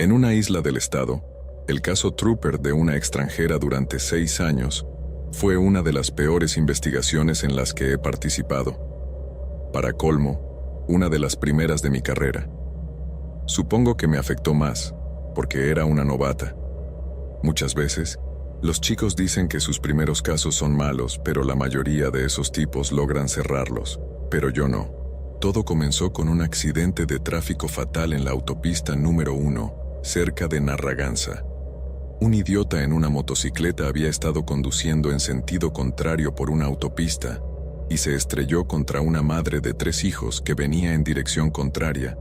En una isla del estado, el caso Trooper de una extranjera durante 6 años fue una de las peores investigaciones en las que he participado. Para colmo, una de las primeras de mi carrera. Supongo que me afectó más, porque era una novata. Muchas veces, los chicos dicen que sus primeros casos son malos, pero la mayoría de esos tipos logran cerrarlos, pero yo no. Todo comenzó con un accidente de tráfico fatal en la autopista número 1, cerca de Narragansett. Un idiota en una motocicleta había estado conduciendo en sentido contrario por una autopista y se estrelló contra una madre de 3 hijos que venía en dirección contraria,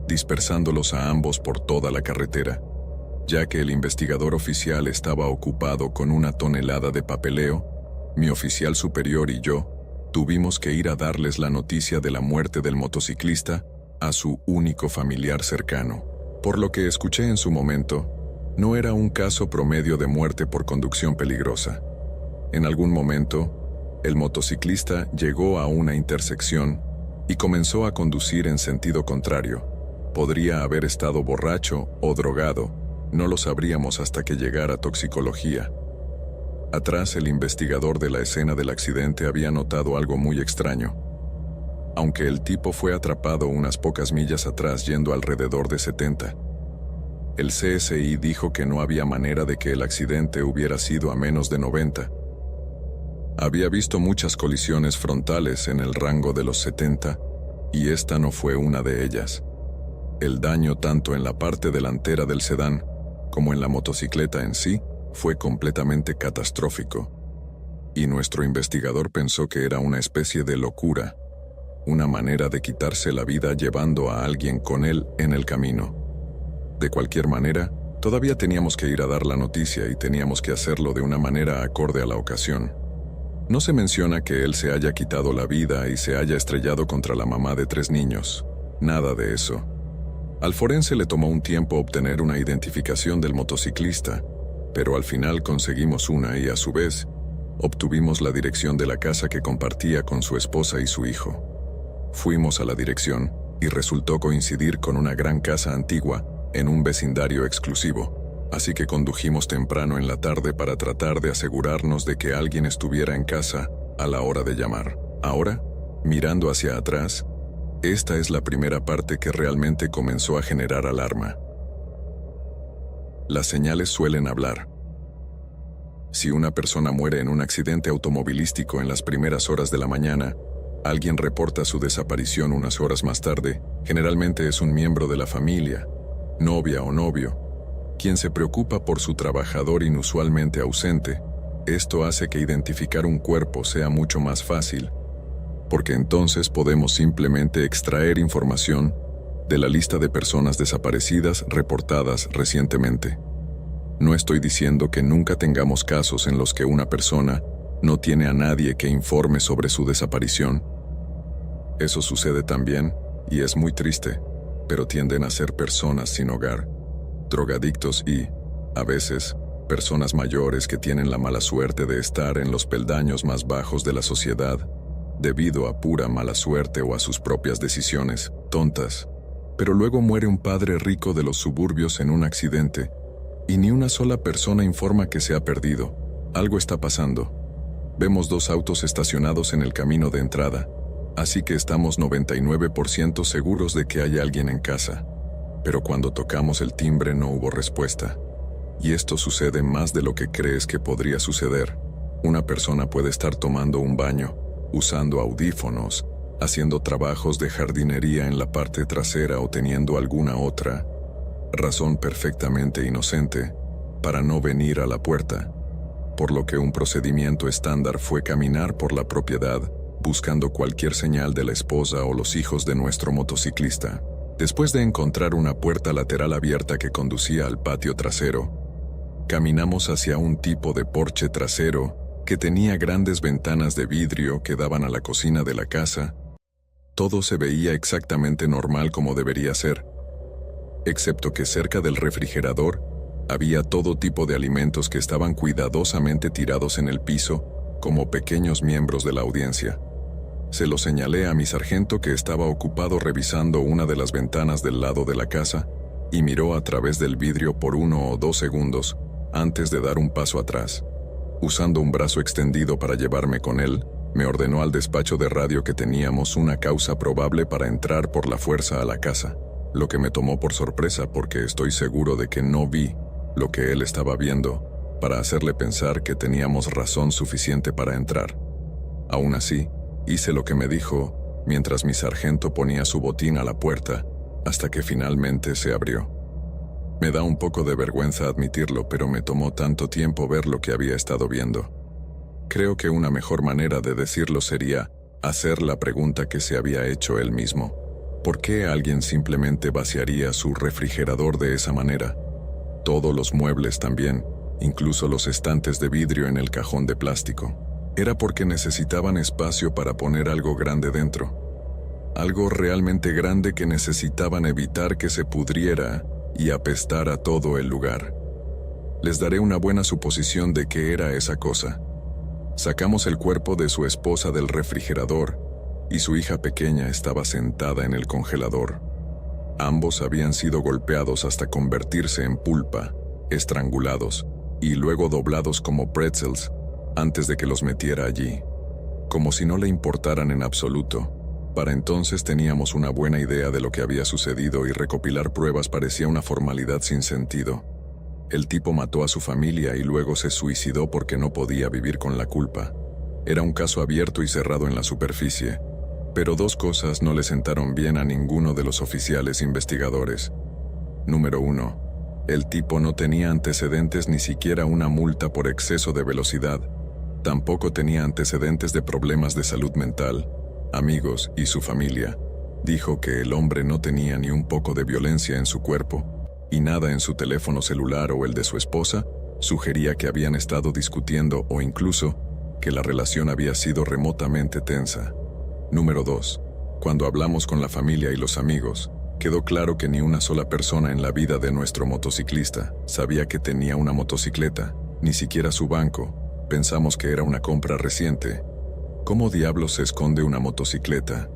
dispersándolos a ambos por toda la carretera. Ya que el investigador oficial estaba ocupado con una tonelada de papeleo, mi oficial superior y yo tuvimos que ir a darles la noticia de la muerte del motociclista a su único familiar cercano. Por lo que escuché en su momento, no era un caso promedio de muerte por conducción peligrosa. En algún momento, el motociclista llegó a una intersección y comenzó a conducir en sentido contrario. Podría haber estado borracho o drogado, no lo sabríamos hasta que llegara toxicología. Atrás, el investigador de la escena del accidente había notado algo muy extraño. Aunque el tipo fue atrapado unas pocas millas atrás yendo alrededor de 70. El CSI dijo que no había manera de que el accidente hubiera sido a menos de 90. Había visto muchas colisiones frontales en el rango de los 70, y esta no fue una de ellas. El daño tanto en la parte delantera del sedán como en la motocicleta en sí fue completamente catastrófico. Y nuestro investigador pensó que era una especie de locura, una manera de quitarse la vida llevando a alguien con él en el camino. De cualquier manera, todavía teníamos que ir a dar la noticia y teníamos que hacerlo de una manera acorde a la ocasión. No se menciona que él se haya quitado la vida y se haya estrellado contra la mamá de 3 niños. Nada de eso. Al forense le tomó un tiempo obtener una identificación del motociclista, pero al final conseguimos una y a su vez, obtuvimos la dirección de la casa que compartía con su esposa y su hijo. Fuimos a la dirección y resultó coincidir con una gran casa antigua en un vecindario exclusivo, así que condujimos temprano en la tarde para tratar de asegurarnos de que alguien estuviera en casa a la hora de llamar. Ahora, mirando hacia atrás, esta es la primera parte que realmente comenzó a generar alarma. Las señales suelen hablar. Si una persona muere en un accidente automovilístico en las primeras horas de la mañana, alguien reporta su desaparición unas horas más tarde, generalmente es un miembro de la familia, novia o novio, quien se preocupa por su trabajador inusualmente ausente. Esto hace que identificar un cuerpo sea mucho más fácil, porque entonces podemos simplemente extraer información de la lista de personas desaparecidas reportadas recientemente. No estoy diciendo que nunca tengamos casos en los que una persona no tiene a nadie que informe sobre su desaparición. Eso sucede también, y es muy triste, pero tienden a ser personas sin hogar, drogadictos y, a veces, personas mayores que tienen la mala suerte de estar en los peldaños más bajos de la sociedad, debido a pura mala suerte o a sus propias decisiones tontas. Pero luego muere un padre rico de los suburbios en un accidente, y ni una sola persona informa que se ha perdido. Algo está pasando. Vemos 2 autos estacionados en el camino de entrada, así que estamos 99% seguros de que hay alguien en casa. Pero cuando tocamos el timbre no hubo respuesta. Y esto sucede más de lo que crees que podría suceder. Una persona puede estar tomando un baño, usando audífonos, haciendo trabajos de jardinería en la parte trasera o teniendo alguna otra razón perfectamente inocente para no venir a la puerta, por lo que un procedimiento estándar fue caminar por la propiedad buscando cualquier señal de la esposa o los hijos de nuestro motociclista. Después de encontrar una puerta lateral abierta que conducía al patio trasero, caminamos hacia un tipo de porche trasero que tenía grandes ventanas de vidrio que daban a la cocina de la casa. Todo se veía exactamente normal como debería ser, excepto que cerca del refrigerador había todo tipo de alimentos que estaban cuidadosamente tirados en el piso, como pequeños miembros de la audiencia. Se lo señalé a mi sargento que estaba ocupado revisando una de las ventanas del lado de la casa, y miró a través del vidrio por 1 o 2 segundos antes de dar un paso atrás. Usando un brazo extendido para llevarme con él, me ordenó al despacho de radio que teníamos una causa probable para entrar por la fuerza a la casa, lo que me tomó por sorpresa porque estoy seguro de que no vi lo que él estaba viendo para hacerle pensar que teníamos razón suficiente para entrar. Aún así, hice lo que me dijo mientras mi sargento ponía su botín a la puerta hasta que finalmente se abrió. Me da un poco de vergüenza admitirlo, pero me tomó tanto tiempo ver lo que había estado viendo. Creo que una mejor manera de decirlo sería hacer la pregunta que se había hecho él mismo. ¿Por qué alguien simplemente vaciaría su refrigerador de esa manera? Todos los muebles también, incluso los estantes de vidrio en el cajón de plástico. Era porque necesitaban espacio para poner algo grande dentro. Algo realmente grande que necesitaban evitar que se pudriera y apestara todo el lugar. Les daré una buena suposición de qué era esa cosa. Sacamos el cuerpo de su esposa del refrigerador y su hija pequeña estaba sentada en el congelador. Ambos habían sido golpeados hasta convertirse en pulpa, estrangulados y luego doblados como pretzels antes de que los metiera allí, como si no le importaran en absoluto. Para entonces teníamos una buena idea de lo que había sucedido y recopilar pruebas parecía una formalidad sin sentido. El tipo mató a su familia y luego se suicidó porque no podía vivir con la culpa. Era un caso abierto y cerrado en la superficie, pero dos cosas no le sentaron bien a ninguno de los oficiales investigadores. Número 1. El tipo no tenía antecedentes, ni siquiera una multa por exceso de velocidad. Tampoco tenía antecedentes de problemas de salud mental, amigos y su familia. Dijo que el hombre no tenía ni un poco de violencia en su cuerpo, y nada en su teléfono celular o el de su esposa sugería que habían estado discutiendo o incluso que la relación había sido remotamente tensa. Número 2. Cuando hablamos con la familia y los amigos, quedó claro que ni una sola persona en la vida de nuestro motociclista sabía que tenía una motocicleta, ni siquiera su banco. Pensamos que era una compra reciente. ¿Cómo diablos se esconde una motocicleta?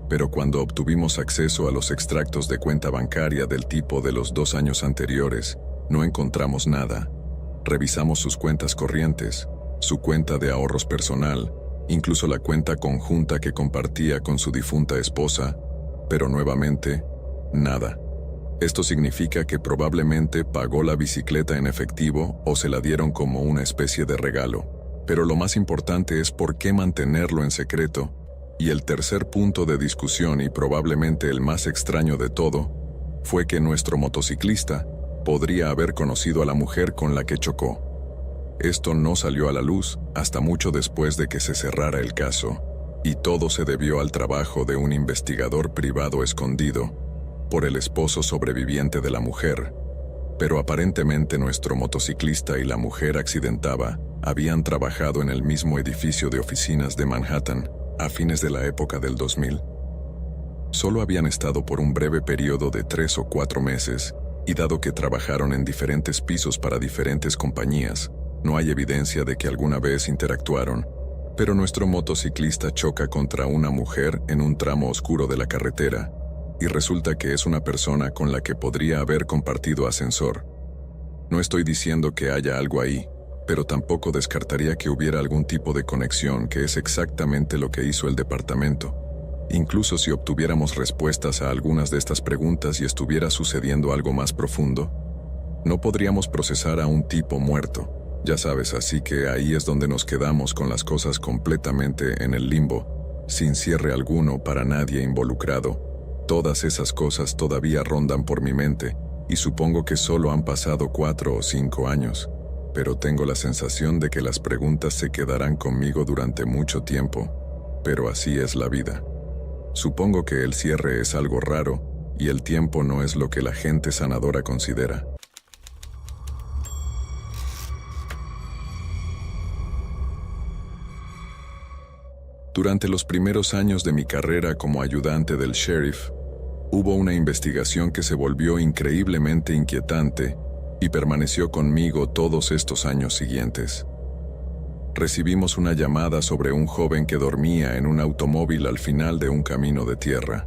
Pero cuando obtuvimos acceso a los extractos de cuenta bancaria del tipo de los 2 años anteriores, no encontramos nada. Revisamos sus cuentas corrientes, su cuenta de ahorros personal, incluso la cuenta conjunta que compartía con su difunta esposa, pero nuevamente, nada. Esto significa que probablemente pagó la bicicleta en efectivo o se la dieron como una especie de regalo. Pero lo más importante es por qué mantenerlo en secreto. Y el tercer punto de discusión, y probablemente el más extraño de todo, fue que nuestro motociclista podría haber conocido a la mujer con la que chocó. Esto no salió a la luz hasta mucho después de que se cerrara el caso, y todo se debió al trabajo de un investigador privado escondido por el esposo sobreviviente de la mujer. Pero aparentemente nuestro motociclista y la mujer accidentada habían trabajado en el mismo edificio de oficinas de Manhattan a fines de la época del 2000. Solo habían estado por un breve periodo de 3 o 4 meses, y dado que trabajaron en diferentes pisos para diferentes compañías, no hay evidencia de que alguna vez interactuaron, pero nuestro motociclista choca contra una mujer en un tramo oscuro de la carretera, y resulta que es una persona con la que podría haber compartido ascensor. No estoy diciendo que haya algo ahí, pero tampoco descartaría que hubiera algún tipo de conexión, que es exactamente lo que hizo el departamento. Incluso si obtuviéramos respuestas a algunas de estas preguntas y estuviera sucediendo algo más profundo, no podríamos procesar a un tipo muerto, ya sabes, así que ahí es donde nos quedamos con las cosas completamente en el limbo, sin cierre alguno para nadie involucrado. Todas esas cosas todavía rondan por mi mente, y supongo que solo han pasado 4 o 5 años. Pero tengo la sensación de que las preguntas se quedarán conmigo durante mucho tiempo, pero así es la vida. Supongo que el cierre es algo raro, y el tiempo no es lo que la gente sanadora considera. Durante los primeros años de mi carrera como ayudante del sheriff, hubo una investigación que se volvió increíblemente inquietante y permaneció conmigo todos estos años siguientes. Recibimos una llamada sobre un joven que dormía en un automóvil al final de un camino de tierra.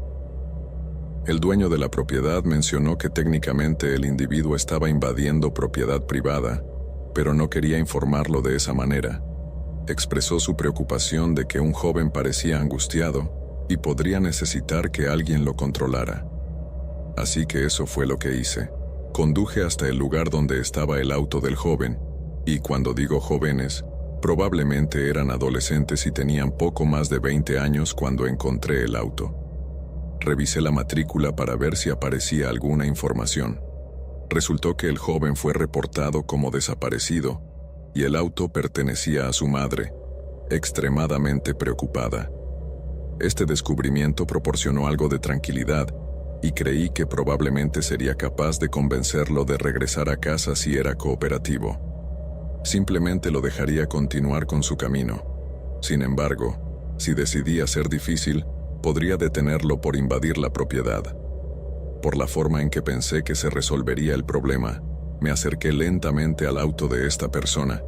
El dueño de la propiedad mencionó que técnicamente el individuo estaba invadiendo propiedad privada, pero no quería informarlo de esa manera. Expresó su preocupación de que un joven parecía angustiado y podría necesitar que alguien lo controlara. Así que eso fue lo que hice. Conduje hasta el lugar donde estaba el auto del joven, y cuando digo jóvenes, probablemente eran adolescentes y tenían poco más de 20 años cuando encontré el auto. Revisé la matrícula para ver si aparecía alguna información. Resultó que el joven fue reportado como desaparecido y el auto pertenecía a su madre, extremadamente preocupada. Este descubrimiento proporcionó algo de tranquilidad y creí que probablemente sería capaz de convencerlo de regresar a casa si era cooperativo. Simplemente lo dejaría continuar con su camino. Sin embargo, si decidía ser difícil, podría detenerlo por invadir la propiedad. Por la forma en que pensé que se resolvería el problema, me acerqué lentamente al auto de esta persona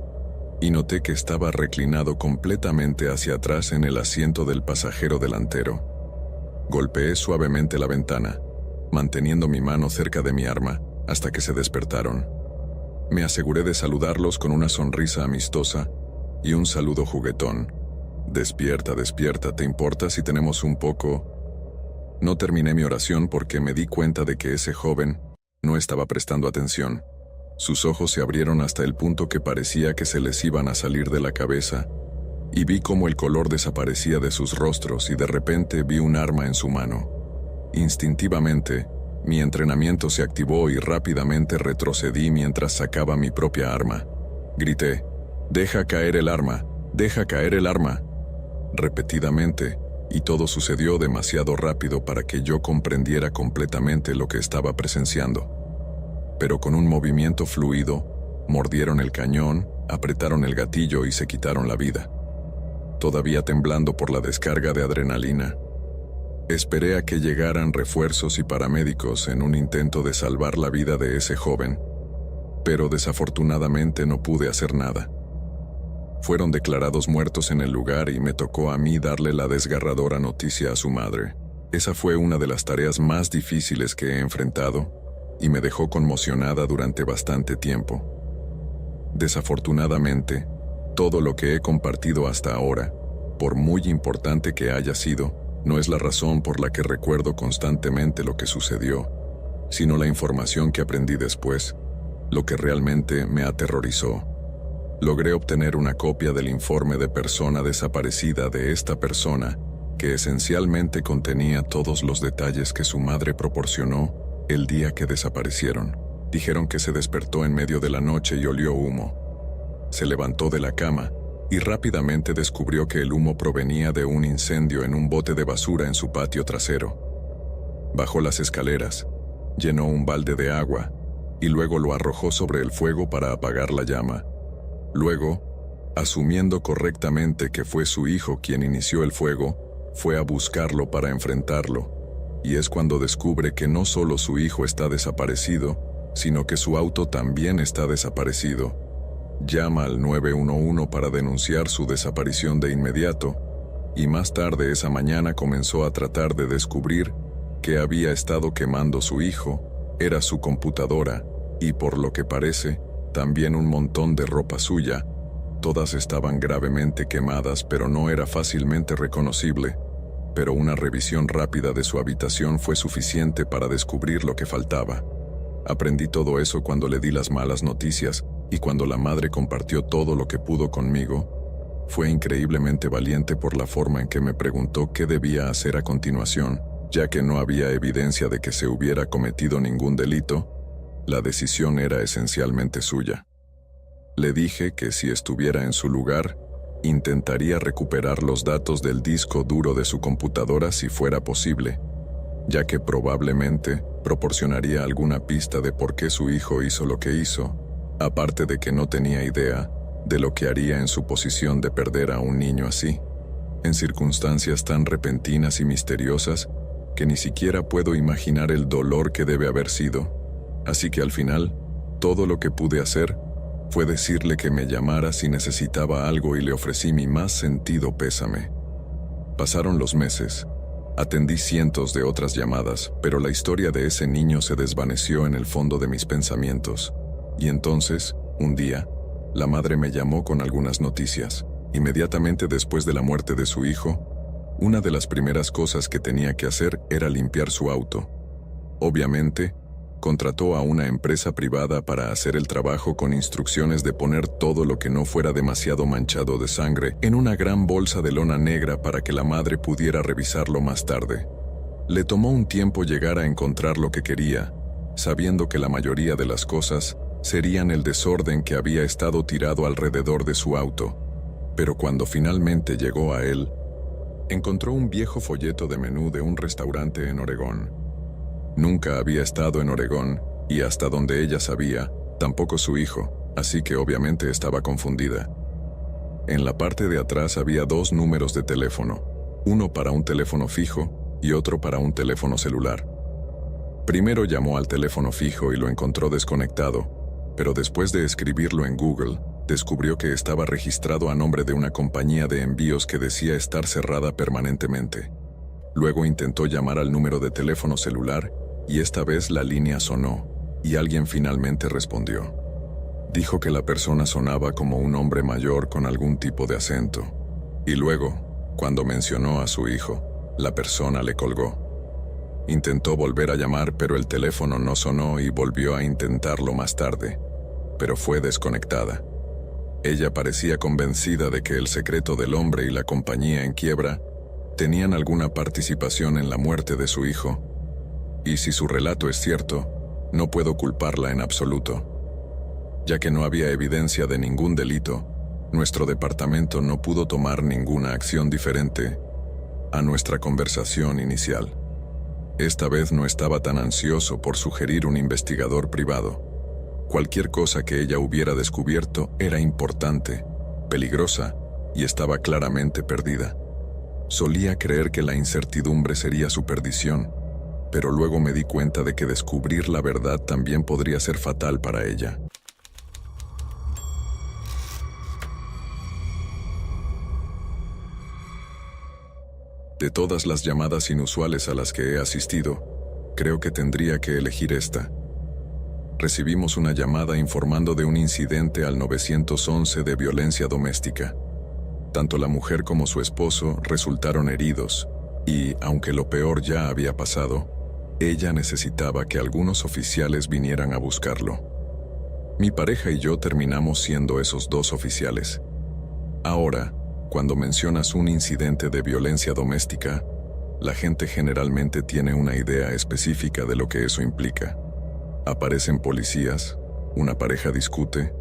y noté que estaba reclinado completamente hacia atrás en el asiento del pasajero delantero. Golpeé suavemente la ventana, manteniendo mi mano cerca de mi arma hasta que se despertaron. Me aseguré de saludarlos con una sonrisa amistosa y un saludo juguetón. Despierta, despierta, ¿te importa si tenemos un poco? No terminé mi oración porque me di cuenta de que ese joven no estaba prestando atención. Sus ojos se abrieron hasta el punto que parecía que se les iban a salir de la cabeza, y vi cómo el color desaparecía de sus rostros y de repente vi un arma en su mano. Instintivamente, mi entrenamiento se activó y rápidamente retrocedí mientras sacaba mi propia arma. Grité, «¡Deja caer el arma! ¡Deja caer el arma!» repetidamente, y todo sucedió demasiado rápido para que yo comprendiera completamente lo que estaba presenciando. Pero con un movimiento fluido, mordieron el cañón, apretaron el gatillo y se quitaron la vida. Todavía temblando por la descarga de adrenalina, esperé a que llegaran refuerzos y paramédicos en un intento de salvar la vida de ese joven, pero desafortunadamente no pude hacer nada. Fueron declarados muertos en el lugar y me tocó a mí darle la desgarradora noticia a su madre. Esa fue una de las tareas más difíciles que he enfrentado y me dejó conmocionada durante bastante tiempo. Desafortunadamente, todo lo que he compartido hasta ahora, por muy importante que haya sido, no es la razón por la que recuerdo constantemente lo que sucedió, sino la información que aprendí después, lo que realmente me aterrorizó. Logré obtener una copia del informe de persona desaparecida de esta persona, que esencialmente contenía todos los detalles que su madre proporcionó el día que desaparecieron. Dijeron que se despertó en medio de la noche y olió humo. Se levantó de la cama y rápidamente descubrió que el humo provenía de un incendio en un bote de basura en su patio trasero. Bajó las escaleras, llenó un balde de agua y luego lo arrojó sobre el fuego para apagar la llama. Luego, asumiendo correctamente que fue su hijo quien inició el fuego, fue a buscarlo para enfrentarlo, y es cuando descubre que no solo su hijo está desaparecido, sino que su auto también está desaparecido. Llama al 911 para denunciar su desaparición de inmediato, y más tarde esa mañana comenzó a tratar de descubrir que había estado quemando su hijo, era su computadora, y por lo que parece, también un montón de ropa suya. Todas estaban gravemente quemadas, pero no era fácilmente reconocible. Pero una revisión rápida de su habitación fue suficiente para descubrir lo que faltaba. Aprendí todo eso cuando le di las malas noticias y cuando la madre compartió todo lo que pudo conmigo. Fue increíblemente valiente por la forma en que me preguntó qué debía hacer a continuación, ya que no había evidencia de que se hubiera cometido ningún delito. La decisión era esencialmente suya. Le dije que si estuviera en su lugar, intentaría recuperar los datos del disco duro de su computadora si fuera posible, ya que probablemente proporcionaría alguna pista de por qué su hijo hizo lo que hizo, aparte de que no tenía idea de lo que haría en su posición de perder a un niño así, en circunstancias tan repentinas y misteriosas que ni siquiera puedo imaginar el dolor que debe haber sido. Así que al final, todo lo que pude hacer fue decirle que me llamara si necesitaba algo y le ofrecí mi más sentido pésame. Pasaron los meses, Atendí cientos de otras llamadas, pero la historia de ese niño se desvaneció en el fondo de mis pensamientos. Y entonces, un día, la madre me llamó con algunas noticias. Inmediatamente después de la muerte de su hijo, una de las primeras cosas que tenía que hacer era limpiar su auto. Obviamente, contrató a una empresa privada para hacer el trabajo con instrucciones de poner todo lo que no fuera demasiado manchado de sangre en una gran bolsa de lona negra para que la madre pudiera revisarlo más tarde. Le tomó un tiempo llegar a encontrar lo que quería, sabiendo que la mayoría de las cosas serían el desorden que había estado tirado alrededor de su auto. Pero cuando finalmente llegó a él, encontró un viejo folleto de menú de un restaurante en Oregón. Nunca había estado en Oregón, y hasta donde ella sabía, tampoco su hijo, así que obviamente estaba confundida. En la parte de atrás había 2 números de teléfono, uno para un teléfono fijo y otro para un teléfono celular. Primero llamó al teléfono fijo y lo encontró desconectado, pero después de escribirlo en Google, descubrió que estaba registrado a nombre de una compañía de envíos que decía estar cerrada permanentemente. Luego intentó llamar al número de teléfono celular, y esta vez la línea sonó, y alguien finalmente respondió. Dijo que la persona sonaba como un hombre mayor con algún tipo de acento. Y luego, cuando mencionó a su hijo, la persona le colgó. Intentó volver a llamar, pero el teléfono no sonó y volvió a intentarlo más tarde, pero fue desconectada. Ella parecía convencida de que el secreto del hombre y la compañía en quiebra tenían alguna participación en la muerte de su hijo. Y si su relato es cierto, no puedo culparla en absoluto. Ya que no había evidencia de ningún delito, nuestro departamento no pudo tomar ninguna acción diferente a nuestra conversación inicial. Esta vez no estaba tan ansioso por sugerir un investigador privado. Cualquier cosa que ella hubiera descubierto era importante, peligrosa y estaba claramente perdida. Solía creer que la incertidumbre sería su perdición, pero luego me di cuenta de que descubrir la verdad también podría ser fatal para ella. De todas las llamadas inusuales a las que he asistido, creo que tendría que elegir esta. Recibimos una llamada informando de un incidente al 911 de violencia doméstica. Tanto la mujer como su esposo resultaron heridos, y, aunque lo peor ya había pasado, ella necesitaba que algunos oficiales vinieran a buscarlo. Mi pareja y yo terminamos siendo esos 2 oficiales. Ahora, cuando mencionas un incidente de violencia doméstica, la gente generalmente tiene una idea específica de lo que eso implica. Aparecen policías, una pareja discute,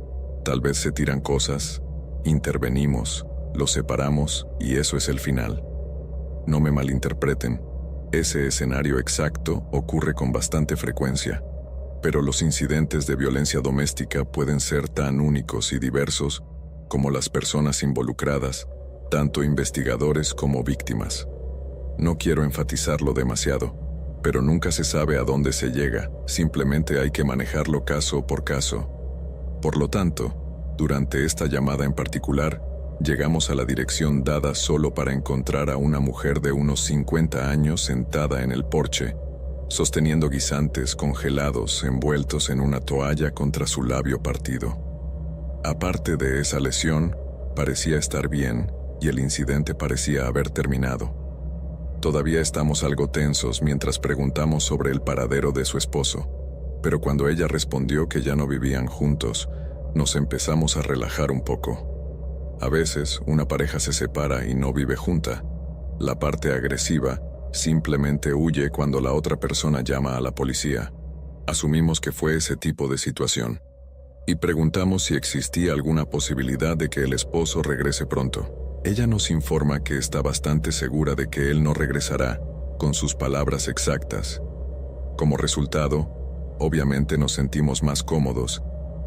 tal vez se tiran cosas, intervenimos, los separamos y eso es el final. No me malinterpreten, ese escenario exacto ocurre con bastante frecuencia, pero los incidentes de violencia doméstica pueden ser tan únicos y diversos como las personas involucradas, tanto investigadores como víctimas. No quiero enfatizarlo demasiado, pero nunca se sabe a dónde se llega, simplemente hay que manejarlo caso por caso. Por lo tanto, durante esta llamada en particular, llegamos a la dirección dada solo para encontrar a una mujer de unos 50 años sentada en el porche, sosteniendo guisantes congelados envueltos en una toalla contra su labio partido. Aparte de esa lesión, parecía estar bien y el incidente parecía haber terminado. Todavía estamos algo tensos mientras preguntamos sobre el paradero de su esposo, pero cuando ella respondió que ya no vivían juntos, nos empezamos a relajar un poco. A veces, una pareja se separa y no vive junta. La parte agresiva simplemente huye cuando la otra persona llama a la policía. Asumimos que fue ese tipo de situación. Y preguntamos si existía alguna posibilidad de que el esposo regrese pronto. Ella nos informa que está bastante segura de que él no regresará, con sus palabras exactas. Como resultado, obviamente nos sentimos más cómodos,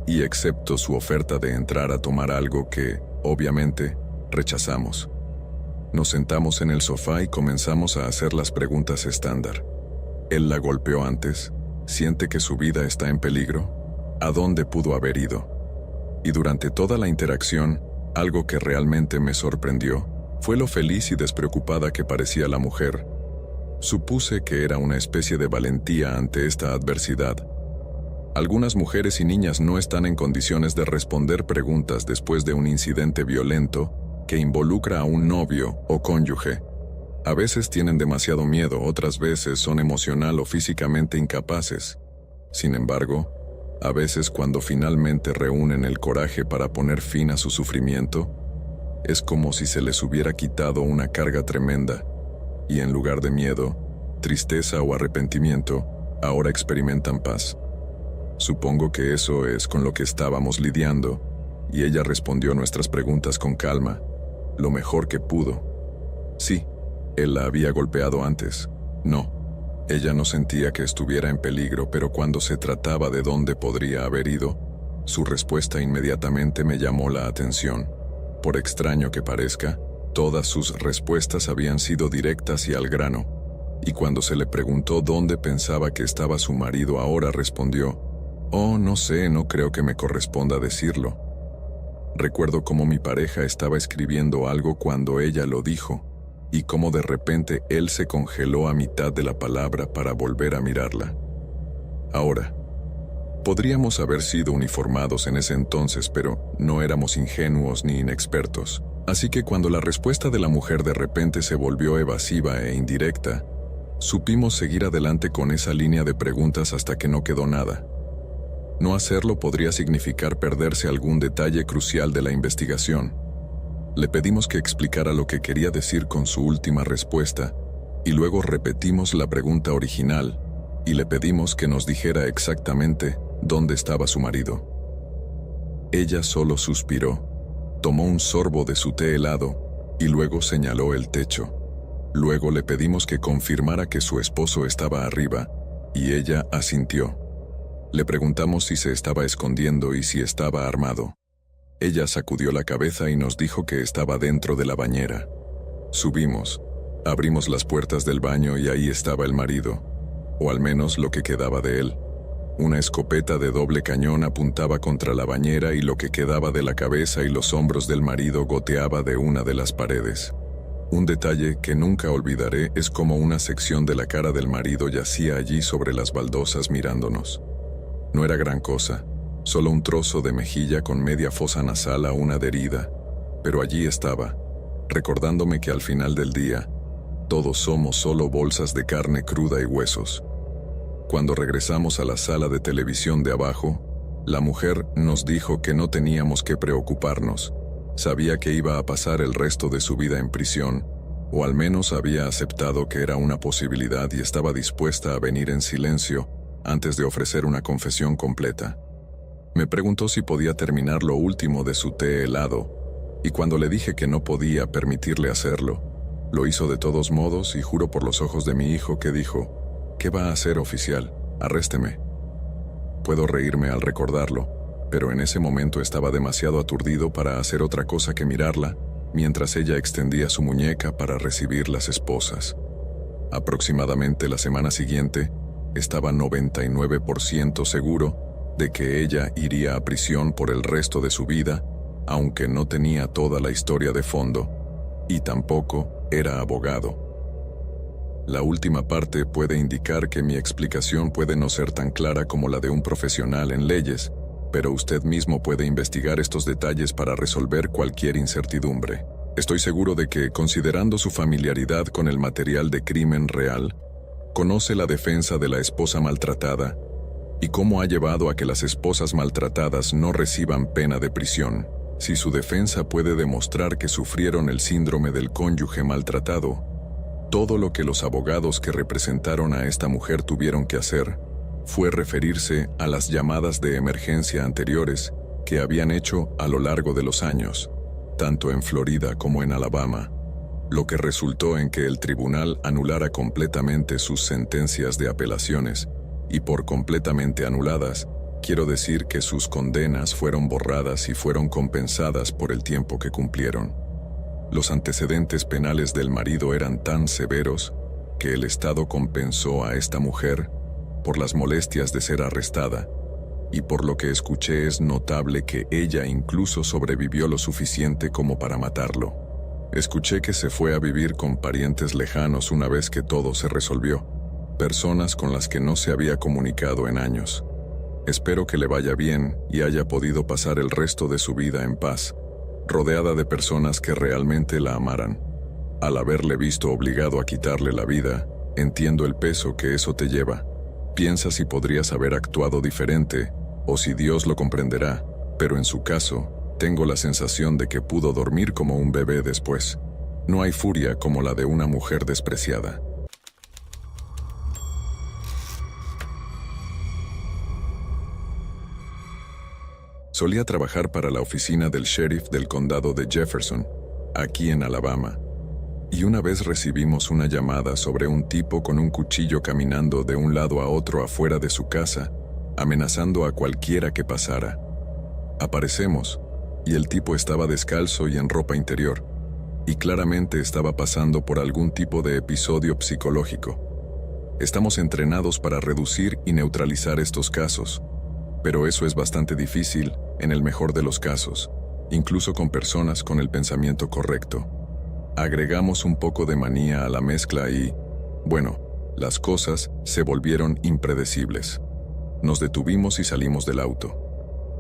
y excepto su oferta de entrar a tomar algo que, obviamente, rechazamos. Nos sentamos en el sofá y comenzamos a hacer las preguntas estándar. ¿Él la golpeó antes? ¿Siente que su vida está en peligro? ¿A dónde pudo haber ido? Y durante toda la interacción, algo que realmente me sorprendió fue lo feliz y despreocupada que parecía la mujer. Supuse que era una especie de valentía ante esta adversidad. Algunas mujeres y niñas no están en condiciones de responder preguntas después de un incidente violento que involucra a un novio o cónyuge. A veces tienen demasiado miedo, otras veces son emocional o físicamente incapaces. Sin embargo, a veces cuando finalmente reúnen el coraje para poner fin a su sufrimiento, es como si se les hubiera quitado una carga tremenda, y en lugar de miedo, tristeza o arrepentimiento, ahora experimentan paz. Supongo que eso es con lo que estábamos lidiando, y ella respondió nuestras preguntas con calma, lo mejor que pudo. Sí, él la había golpeado antes. No, ella no sentía que estuviera en peligro, pero cuando se trataba de dónde podría haber ido, su respuesta inmediatamente me llamó la atención. Por extraño que parezca, todas sus respuestas habían sido directas y al grano, y cuando se le preguntó dónde pensaba que estaba su marido ahora, respondió: «Oh, no sé, no creo que me corresponda decirlo». Recuerdo cómo mi pareja estaba escribiendo algo cuando ella lo dijo, y cómo de repente él se congeló a mitad de la palabra para volver a mirarla. Ahora, podríamos haber sido uniformados en ese entonces, pero no éramos ingenuos ni inexpertos. Así que cuando la respuesta de la mujer de repente se volvió evasiva e indirecta, supimos seguir adelante con esa línea de preguntas hasta que no quedó nada. No hacerlo podría significar perderse algún detalle crucial de la investigación. Le pedimos que explicara lo que quería decir con su última respuesta, y luego repetimos la pregunta original, y le pedimos que nos dijera exactamente dónde estaba su marido. Ella solo suspiró, tomó un sorbo de su té helado, y luego señaló el techo. Luego le pedimos que confirmara que su esposo estaba arriba, y ella asintió. Le preguntamos si se estaba escondiendo y si estaba armado. Ella sacudió la cabeza y nos dijo que estaba dentro de la bañera. Subimos, abrimos las puertas del baño y ahí estaba el marido, o al menos lo que quedaba de él. Una escopeta de doble cañón apuntaba contra la bañera y lo que quedaba de la cabeza y los hombros del marido goteaba de una de las paredes. Un detalle que nunca olvidaré es cómo una sección de la cara del marido yacía allí sobre las baldosas mirándonos. No era gran cosa, solo un trozo de mejilla con media fosa nasal a una herida, pero allí estaba, recordándome que al final del día, todos somos solo bolsas de carne cruda y huesos. Cuando regresamos a la sala de televisión de abajo, la mujer nos dijo que no teníamos que preocuparnos. Sabía que iba a pasar el resto de su vida en prisión, o al menos había aceptado que era una posibilidad y estaba dispuesta a venir en silencio antes de ofrecer una confesión completa. Me preguntó si podía terminar lo último de su té helado, y cuando le dije que no podía permitirle hacerlo, lo hizo de todos modos y juro por los ojos de mi hijo que dijo: «¿Qué va a hacer, oficial? Arrésteme». Puedo reírme al recordarlo, pero en ese momento estaba demasiado aturdido para hacer otra cosa que mirarla, mientras ella extendía su muñeca para recibir las esposas. Aproximadamente la semana siguiente, estaba 99% seguro de que ella iría a prisión por el resto de su vida, aunque no tenía toda la historia de fondo, y tampoco era abogado. La última parte puede indicar que mi explicación puede no ser tan clara como la de un profesional en leyes, pero usted mismo puede investigar estos detalles para resolver cualquier incertidumbre. Estoy seguro de que, considerando su familiaridad con el material de crimen real, conoce la defensa de la esposa maltratada y cómo ha llevado a que las esposas maltratadas no reciban pena de prisión. Si su defensa puede demostrar que sufrieron el síndrome del cónyuge maltratado, todo lo que los abogados que representaron a esta mujer tuvieron que hacer fue referirse a las llamadas de emergencia anteriores que habían hecho a lo largo de los años, tanto en Florida como en Alabama, lo que resultó en que el tribunal anulara completamente sus sentencias de apelaciones, y por completamente anuladas, quiero decir que sus condenas fueron borradas y fueron compensadas por el tiempo que cumplieron. Los antecedentes penales del marido eran tan severos que el Estado compensó a esta mujer por las molestias de ser arrestada, y por lo que escuché es notable que ella incluso sobrevivió lo suficiente como para matarlo. Escuché que se fue a vivir con parientes lejanos una vez que todo se resolvió, personas con las que no se había comunicado en años. Espero que le vaya bien y haya podido pasar el resto de su vida en paz, rodeada de personas que realmente la amaran. Al haberle visto obligado a quitarle la vida, entiendo el peso que eso te lleva. Piensa si podrías haber actuado diferente, o si Dios lo comprenderá, pero en su caso, tengo la sensación de que pudo dormir como un bebé después. No hay furia como la de una mujer despreciada. Solía trabajar para la oficina del sheriff del condado de Jefferson, aquí en Alabama, y una vez recibimos una llamada sobre un tipo con un cuchillo caminando de un lado a otro afuera de su casa, amenazando a cualquiera que pasara. Aparecemos, y el tipo estaba descalzo y en ropa interior, y claramente estaba pasando por algún tipo de episodio psicológico. Estamos entrenados para reducir y neutralizar estos casos, pero eso es bastante difícil en el mejor de los casos, incluso con personas con el pensamiento correcto. Agregamos un poco de manía a la mezcla y, bueno, las cosas se volvieron impredecibles. Nos detuvimos y salimos del auto.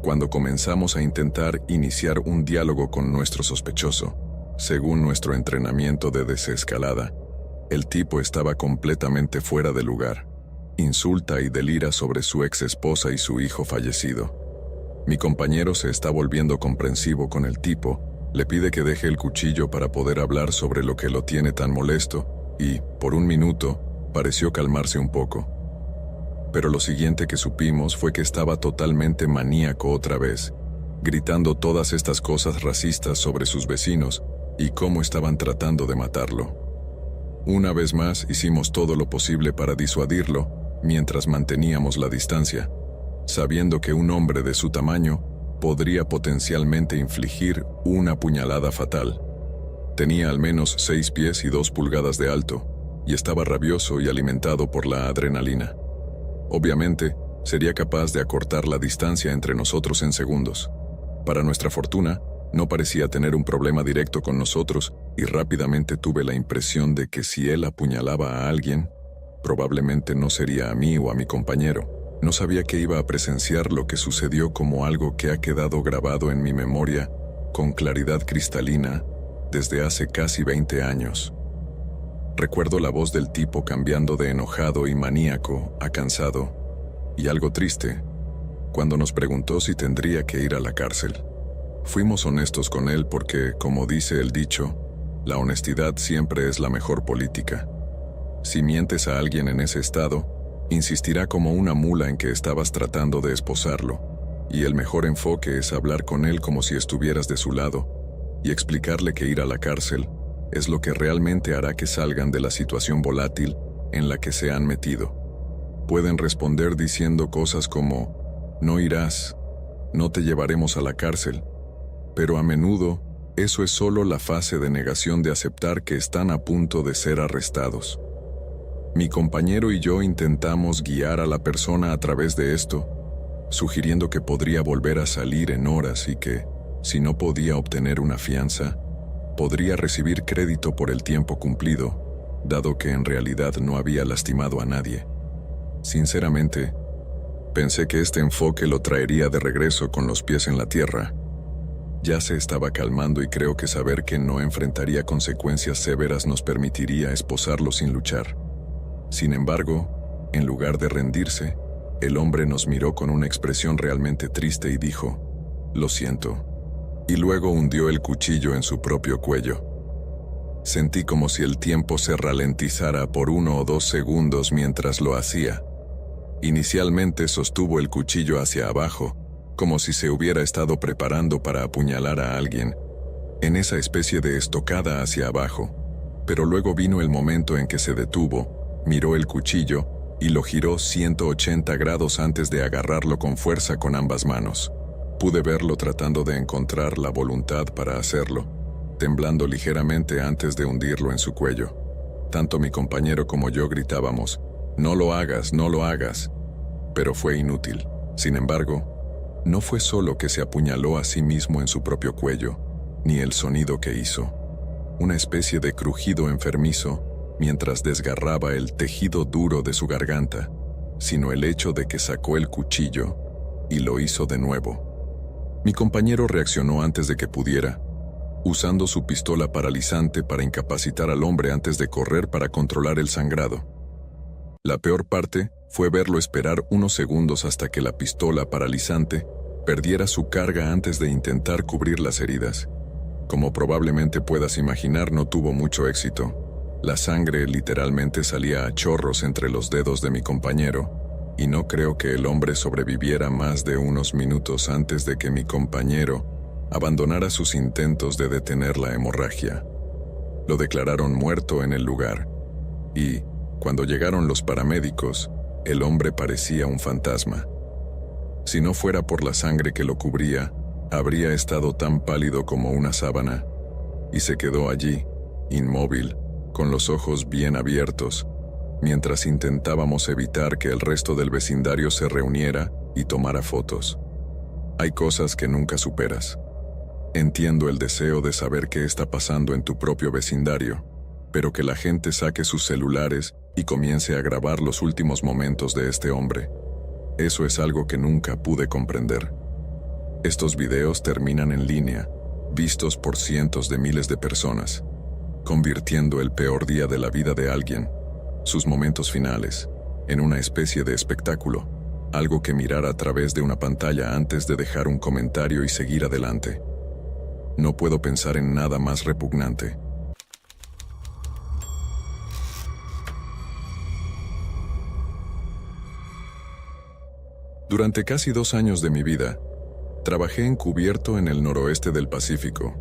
Cuando comenzamos a intentar iniciar un diálogo con nuestro sospechoso, según nuestro entrenamiento de desescalada, el tipo estaba completamente fuera de lugar. Insulta y delira sobre su ex esposa y su hijo fallecido. Mi compañero se está volviendo comprensivo con el tipo, le pide que deje el cuchillo para poder hablar sobre lo que lo tiene tan molesto y, por un minuto, pareció calmarse un poco. Pero lo siguiente que supimos fue que estaba totalmente maníaco otra vez, gritando todas estas cosas racistas sobre sus vecinos y cómo estaban tratando de matarlo. Una vez más hicimos todo lo posible para disuadirlo mientras manteníamos la distancia, sabiendo que un hombre de su tamaño podría potencialmente infligir una puñalada fatal. Tenía al menos 6 pies y 2 pulgadas de alto, y estaba rabioso y alimentado por la adrenalina. Obviamente, sería capaz de acortar la distancia entre nosotros en segundos. Para nuestra fortuna, no parecía tener un problema directo con nosotros y rápidamente tuve la impresión de que si él apuñalaba a alguien, probablemente no sería a mí o a mi compañero. No sabía que iba a presenciar lo que sucedió como algo que ha quedado grabado en mi memoria con claridad cristalina desde hace casi 20 años. Recuerdo la voz del tipo cambiando de enojado y maníaco a cansado, y algo triste, cuando nos preguntó si tendría que ir a la cárcel. Fuimos honestos con él porque, como dice el dicho, la honestidad siempre es la mejor política. Si mientes a alguien en ese estado, insistirá como una mula en que estabas tratando de esposarlo, y el mejor enfoque es hablar con él como si estuvieras de su lado, y explicarle que ir a la cárcel es lo que realmente hará que salgan de la situación volátil en la que se han metido. Pueden responder diciendo cosas como, no irás, no te llevaremos a la cárcel, pero a menudo eso es solo la fase de negación de aceptar que están a punto de ser arrestados. Mi compañero y yo intentamos guiar a la persona a través de esto, sugiriendo que podría volver a salir en horas y que, si no podía obtener una fianza, podría recibir crédito por el tiempo cumplido, dado que en realidad no había lastimado a nadie. Sinceramente, pensé que este enfoque lo traería de regreso con los pies en la tierra. Ya se estaba calmando y creo que saber que no enfrentaría consecuencias severas nos permitiría esposarlo sin luchar. Sin embargo, en lugar de rendirse, el hombre nos miró con una expresión realmente triste y dijo, «Lo siento», y luego hundió el cuchillo en su propio cuello. Sentí como si el tiempo se ralentizara por 1 o 2 segundos mientras lo hacía. Inicialmente sostuvo el cuchillo hacia abajo, como si se hubiera estado preparando para apuñalar a alguien, en esa especie de estocada hacia abajo, pero luego vino el momento en que se detuvo, miró el cuchillo y lo giró 180 grados antes de agarrarlo con fuerza con ambas manos. Pude verlo tratando de encontrar la voluntad para hacerlo, temblando ligeramente antes de hundirlo en su cuello. Tanto mi compañero como yo gritábamos, «No lo hagas, no lo hagas», pero fue inútil. Sin embargo, no fue solo que se apuñaló a sí mismo en su propio cuello, ni el sonido que hizo. una especie de crujido enfermizo mientras desgarraba el tejido duro de su garganta, sino el hecho de que sacó el cuchillo y lo hizo de nuevo. Mi compañero reaccionó antes de que pudiera, usando su pistola paralizante para incapacitar al hombre antes de correr para controlar el sangrado. La peor parte fue verlo esperar unos segundos hasta que la pistola paralizante perdiera su carga antes de intentar cubrir las heridas. Como probablemente puedas imaginar, no tuvo mucho éxito. La sangre literalmente salía a chorros entre los dedos de mi compañero, y no creo que el hombre sobreviviera más de unos minutos antes de que mi compañero abandonara sus intentos de detener la hemorragia. Lo declararon muerto en el lugar, y, cuando llegaron los paramédicos, el hombre parecía un fantasma. Si no fuera por la sangre que lo cubría, habría estado tan pálido como una sábana, y se quedó allí, inmóvil, con los ojos bien abiertos, mientras intentábamos evitar que el resto del vecindario se reuniera y tomara fotos. Hay cosas que nunca superas. Entiendo el deseo de saber qué está pasando en tu propio vecindario, pero que la gente saque sus celulares y comience a grabar los últimos momentos de este hombre. Eso es algo que nunca pude comprender. Estos videos terminan en línea, vistos por cientos de miles de personas, convirtiendo el peor día de la vida de alguien, sus momentos finales, en una especie de espectáculo, algo que mirar a través de una pantalla antes de dejar un comentario y seguir adelante. No puedo pensar en nada más repugnante. Durante casi 2 años de mi vida, trabajé encubierto en el noroeste del Pacífico.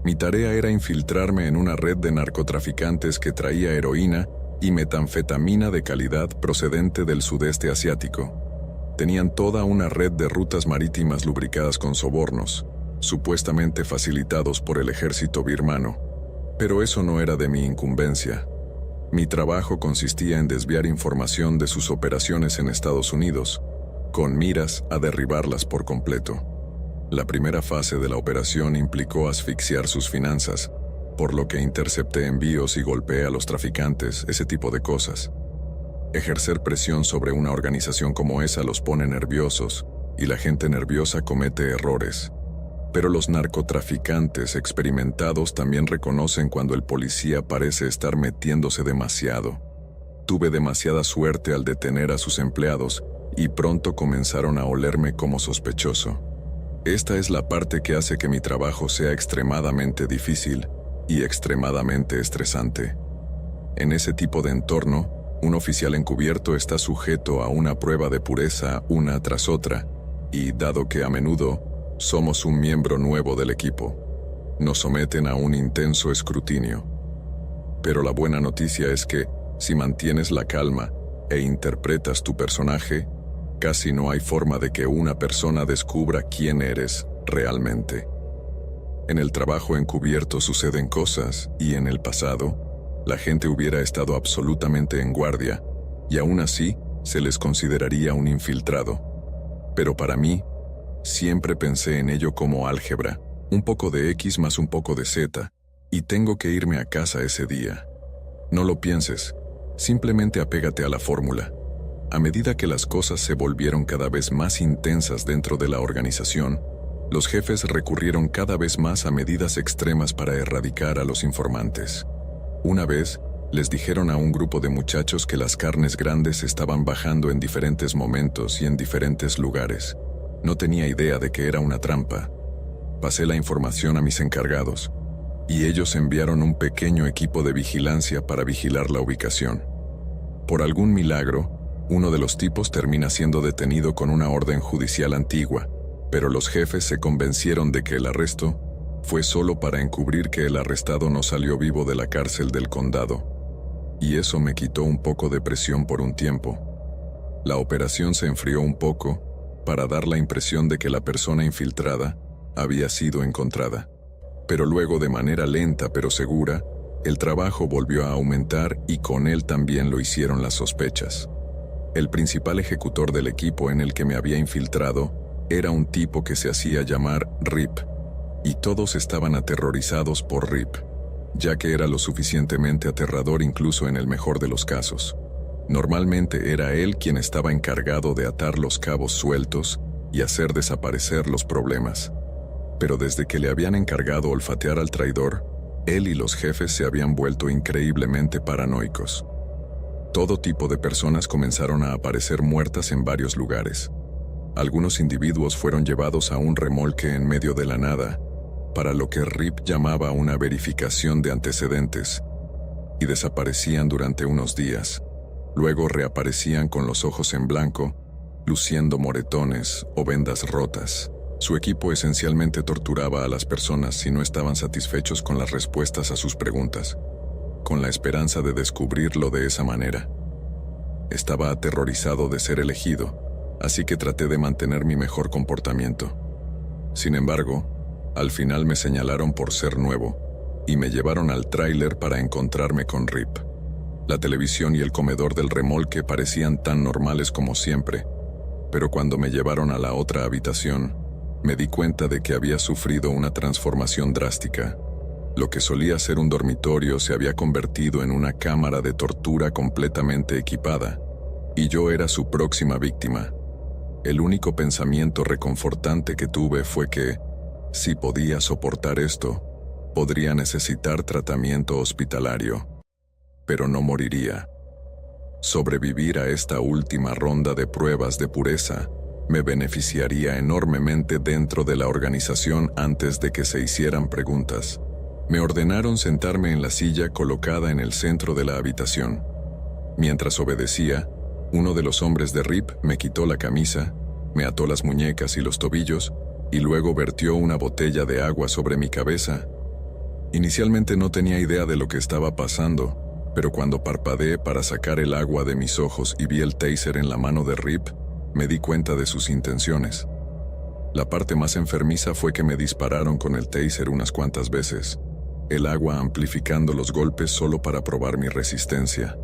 Mi tarea era infiltrarme en una red de narcotraficantes que traía heroína y metanfetamina de calidad procedente del sudeste asiático. Tenían toda una red de rutas marítimas lubricadas con sobornos, supuestamente facilitados por el ejército birmano. Pero eso no era de mi incumbencia. Mi trabajo consistía en desviar información de sus operaciones en Estados Unidos, con miras a derribarlas por completo. La primera fase de la operación implicó asfixiar sus finanzas, por lo que intercepté envíos y golpeé a los traficantes, ese tipo de cosas. Ejercer presión sobre una organización como esa los pone nerviosos, y la gente nerviosa comete errores. Pero los narcotraficantes experimentados también reconocen cuando el policía parece estar metiéndose demasiado. Tuve demasiada suerte al detener a sus empleados, y pronto comenzaron a olerme como sospechoso. Esta es la parte que hace que mi trabajo sea extremadamente difícil y extremadamente estresante. En ese tipo de entorno, un oficial encubierto está sujeto a una prueba de pureza una tras otra, y dado que a menudo somos un miembro nuevo del equipo, nos someten a un intenso escrutinio. Pero la buena noticia es que, si mantienes la calma e interpretas tu personaje, casi no hay forma de que una persona descubra quién eres realmente. En el trabajo encubierto suceden cosas, y en el pasado, la gente hubiera estado absolutamente en guardia, y aún así se les consideraría un infiltrado. Pero para mí, siempre pensé en ello como álgebra, un poco de X más un poco de Z, y tengo que irme a casa ese día. No lo pienses, simplemente apégate a la fórmula. A medida que las cosas se volvieron cada vez más intensas dentro de la organización, los jefes recurrieron cada vez más a medidas extremas para erradicar a los informantes. Una vez, les dijeron a un grupo de muchachos que las carnes grandes estaban bajando en diferentes momentos y en diferentes lugares. No tenía idea de que era una trampa. Pasé la información a mis encargados, y ellos enviaron un pequeño equipo de vigilancia para vigilar la ubicación. Por algún milagro, uno de los tipos termina siendo detenido con una orden judicial antigua, pero los jefes se convencieron de que el arresto fue solo para encubrir que el arrestado no salió vivo de la cárcel del condado. Y eso me quitó un poco de presión por un tiempo. La operación se enfrió un poco para dar la impresión de que la persona infiltrada había sido encontrada. Pero luego, de manera lenta pero segura, el trabajo volvió a aumentar y con él también lo hicieron las sospechas. El principal ejecutor del equipo en el que me había infiltrado era un tipo que se hacía llamar Rip, y todos estaban aterrorizados por Rip. ya que era lo suficientemente aterrador incluso en el mejor de los casos. Normalmente era él quien estaba encargado de atar los cabos sueltos y hacer desaparecer los problemas. Pero desde que le habían encargado olfatear al traidor, él y los jefes se habían vuelto increíblemente paranoicos. Todo tipo de personas comenzaron a aparecer muertas en varios lugares. Algunos individuos fueron llevados a un remolque en medio de la nada, para lo que Rip llamaba una verificación de antecedentes, y desaparecían durante unos días. Luego reaparecían con los ojos en blanco, luciendo moretones o vendas rotas. Su equipo esencialmente torturaba a las personas si no estaban satisfechos con las respuestas a sus preguntas, con la esperanza de descubrirlo de esa manera. Estaba aterrorizado de ser elegido, así que traté de mantener mi mejor comportamiento. Sin embargo, al final me señalaron por ser nuevo, y me llevaron al tráiler para encontrarme con Rip. La televisión y el comedor del remolque parecían tan normales como siempre, pero cuando me llevaron a la otra habitación, me di cuenta de que había sufrido una transformación drástica. Lo que solía ser un dormitorio se había convertido en una cámara de tortura completamente equipada, y yo era su próxima víctima. El único pensamiento reconfortante que tuve fue que, si podía soportar esto, podría necesitar tratamiento hospitalario, pero no moriría. Sobrevivir a esta última ronda de pruebas de pureza me beneficiaría enormemente dentro de la organización antes de que se hicieran preguntas. Me ordenaron sentarme en la silla colocada en el centro de la habitación. Mientras obedecía, uno de los hombres de Rip me quitó la camisa, me ató las muñecas y los tobillos, y luego vertió una botella de agua sobre mi cabeza. Inicialmente no tenía idea de lo que estaba pasando, pero cuando parpadeé para sacar el agua de mis ojos y vi el taser en la mano de Rip, me di cuenta de sus intenciones. La parte más enfermiza fue que me dispararon con el taser unas cuantas veces, el agua amplificando los golpes solo para probar mi resistencia.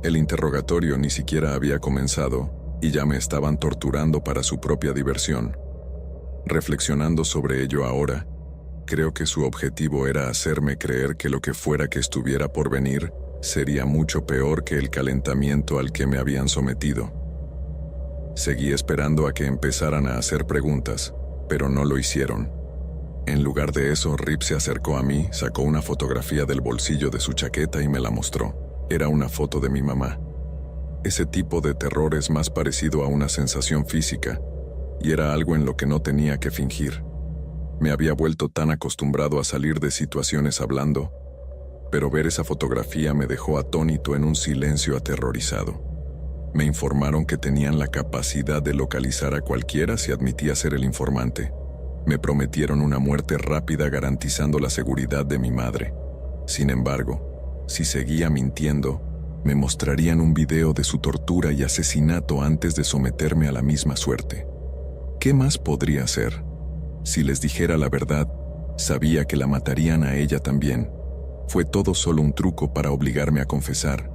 El interrogatorio ni siquiera había comenzado, y ya me estaban torturando para su propia diversión. Reflexionando sobre ello ahora, creo que su objetivo era hacerme creer que lo que fuera que estuviera por venir sería mucho peor que el calentamiento al que me habían sometido. Seguí esperando a que empezaran a hacer preguntas, pero no lo hicieron. En lugar de eso, Rip se acercó a mí, sacó una fotografía del bolsillo de su chaqueta y me la mostró. Era una foto de mi mamá. Ese tipo de terror es más parecido a una sensación física, y era algo en lo que no tenía que fingir. Me había vuelto tan acostumbrado a salir de situaciones hablando, pero ver esa fotografía me dejó atónito en un silencio aterrorizado. Me informaron que tenían la capacidad de localizar a cualquiera si admitía ser el informante. Me prometieron una muerte rápida garantizando la seguridad de mi madre. Sin embargo, si seguía mintiendo, me mostrarían un video de su tortura y asesinato antes de someterme a la misma suerte. ¿Qué más podría hacer? Si les dijera la verdad, sabía que la matarían a ella también. Fue todo solo un truco para obligarme a confesar.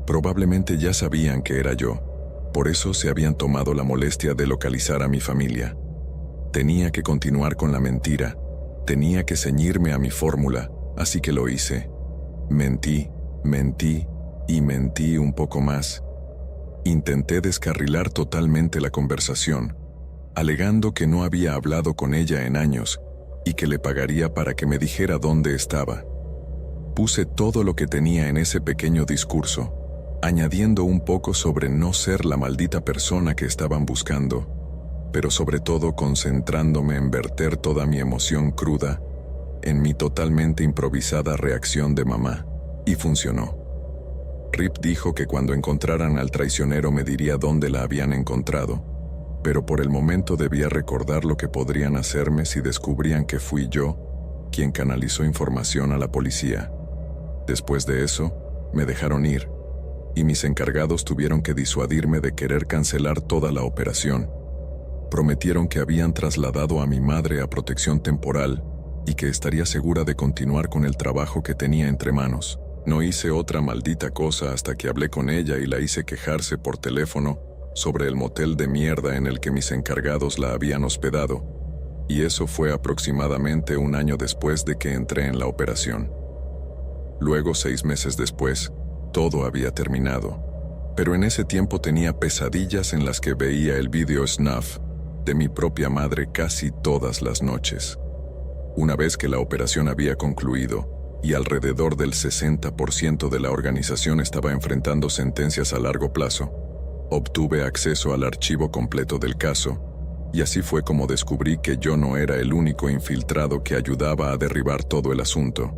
Probablemente ya sabían que era yo, por eso se habían tomado la molestia de localizar a mi familia. Tenía que continuar con la mentira, tenía que ceñirme a mi fórmula, así que lo hice. Mentí, mentí y mentí un poco más. Intenté descarrilar totalmente la conversación, alegando que no había hablado con ella en años y que le pagaría para que me dijera dónde estaba. Puse todo lo que tenía en ese pequeño discurso, añadiendo un poco sobre no ser la maldita persona que estaban buscando, pero sobre todo concentrándome en verter toda mi emoción cruda en mi totalmente improvisada reacción de mamá, y funcionó. Rip dijo que cuando encontraran al traicionero me diría dónde la habían encontrado, pero por el momento debía recordar lo que podrían hacerme si descubrían que fui yo quien canalizó información a la policía. Después de eso, me dejaron ir, y mis encargados tuvieron que disuadirme de querer cancelar toda la operación. Prometieron que habían trasladado a mi madre a protección temporal y que estaría segura de continuar con el trabajo que tenía entre manos. No hice otra maldita cosa hasta que hablé con ella y la hice quejarse por teléfono sobre el motel de mierda en el que mis encargados la habían hospedado, y eso fue aproximadamente un año después de que entré en la operación. Luego, 6 meses después, todo había terminado. Pero en ese tiempo tenía pesadillas en las que veía el video snuff de mi propia madre casi todas las noches. Una vez que la operación había concluido y alrededor del 60% de la organización estaba enfrentando sentencias a largo plazo, obtuve acceso al archivo completo del caso, y así fue como descubrí que yo no era el único infiltrado que ayudaba a derribar todo el asunto.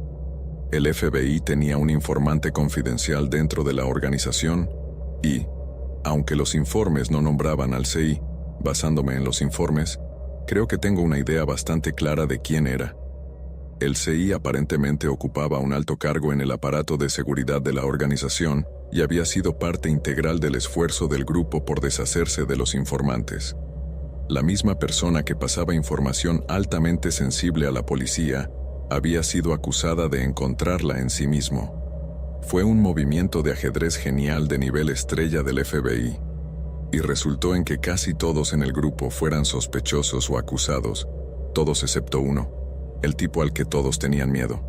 El FBI tenía un informante confidencial dentro de la organización y, aunque los informes no nombraban al CI, basándome en los informes, creo que tengo una idea bastante clara de quién era. El CI aparentemente ocupaba un alto cargo en el aparato de seguridad de la organización y había sido parte integral del esfuerzo del grupo por deshacerse de los informantes. La misma persona que pasaba información altamente sensible a la policía había sido acusada de encontrarla en sí mismo. Fue un movimiento de ajedrez genial de nivel estrella del FBI, y resultó en que casi todos en el grupo fueran sospechosos o acusados, todos excepto uno, el tipo al que todos tenían miedo.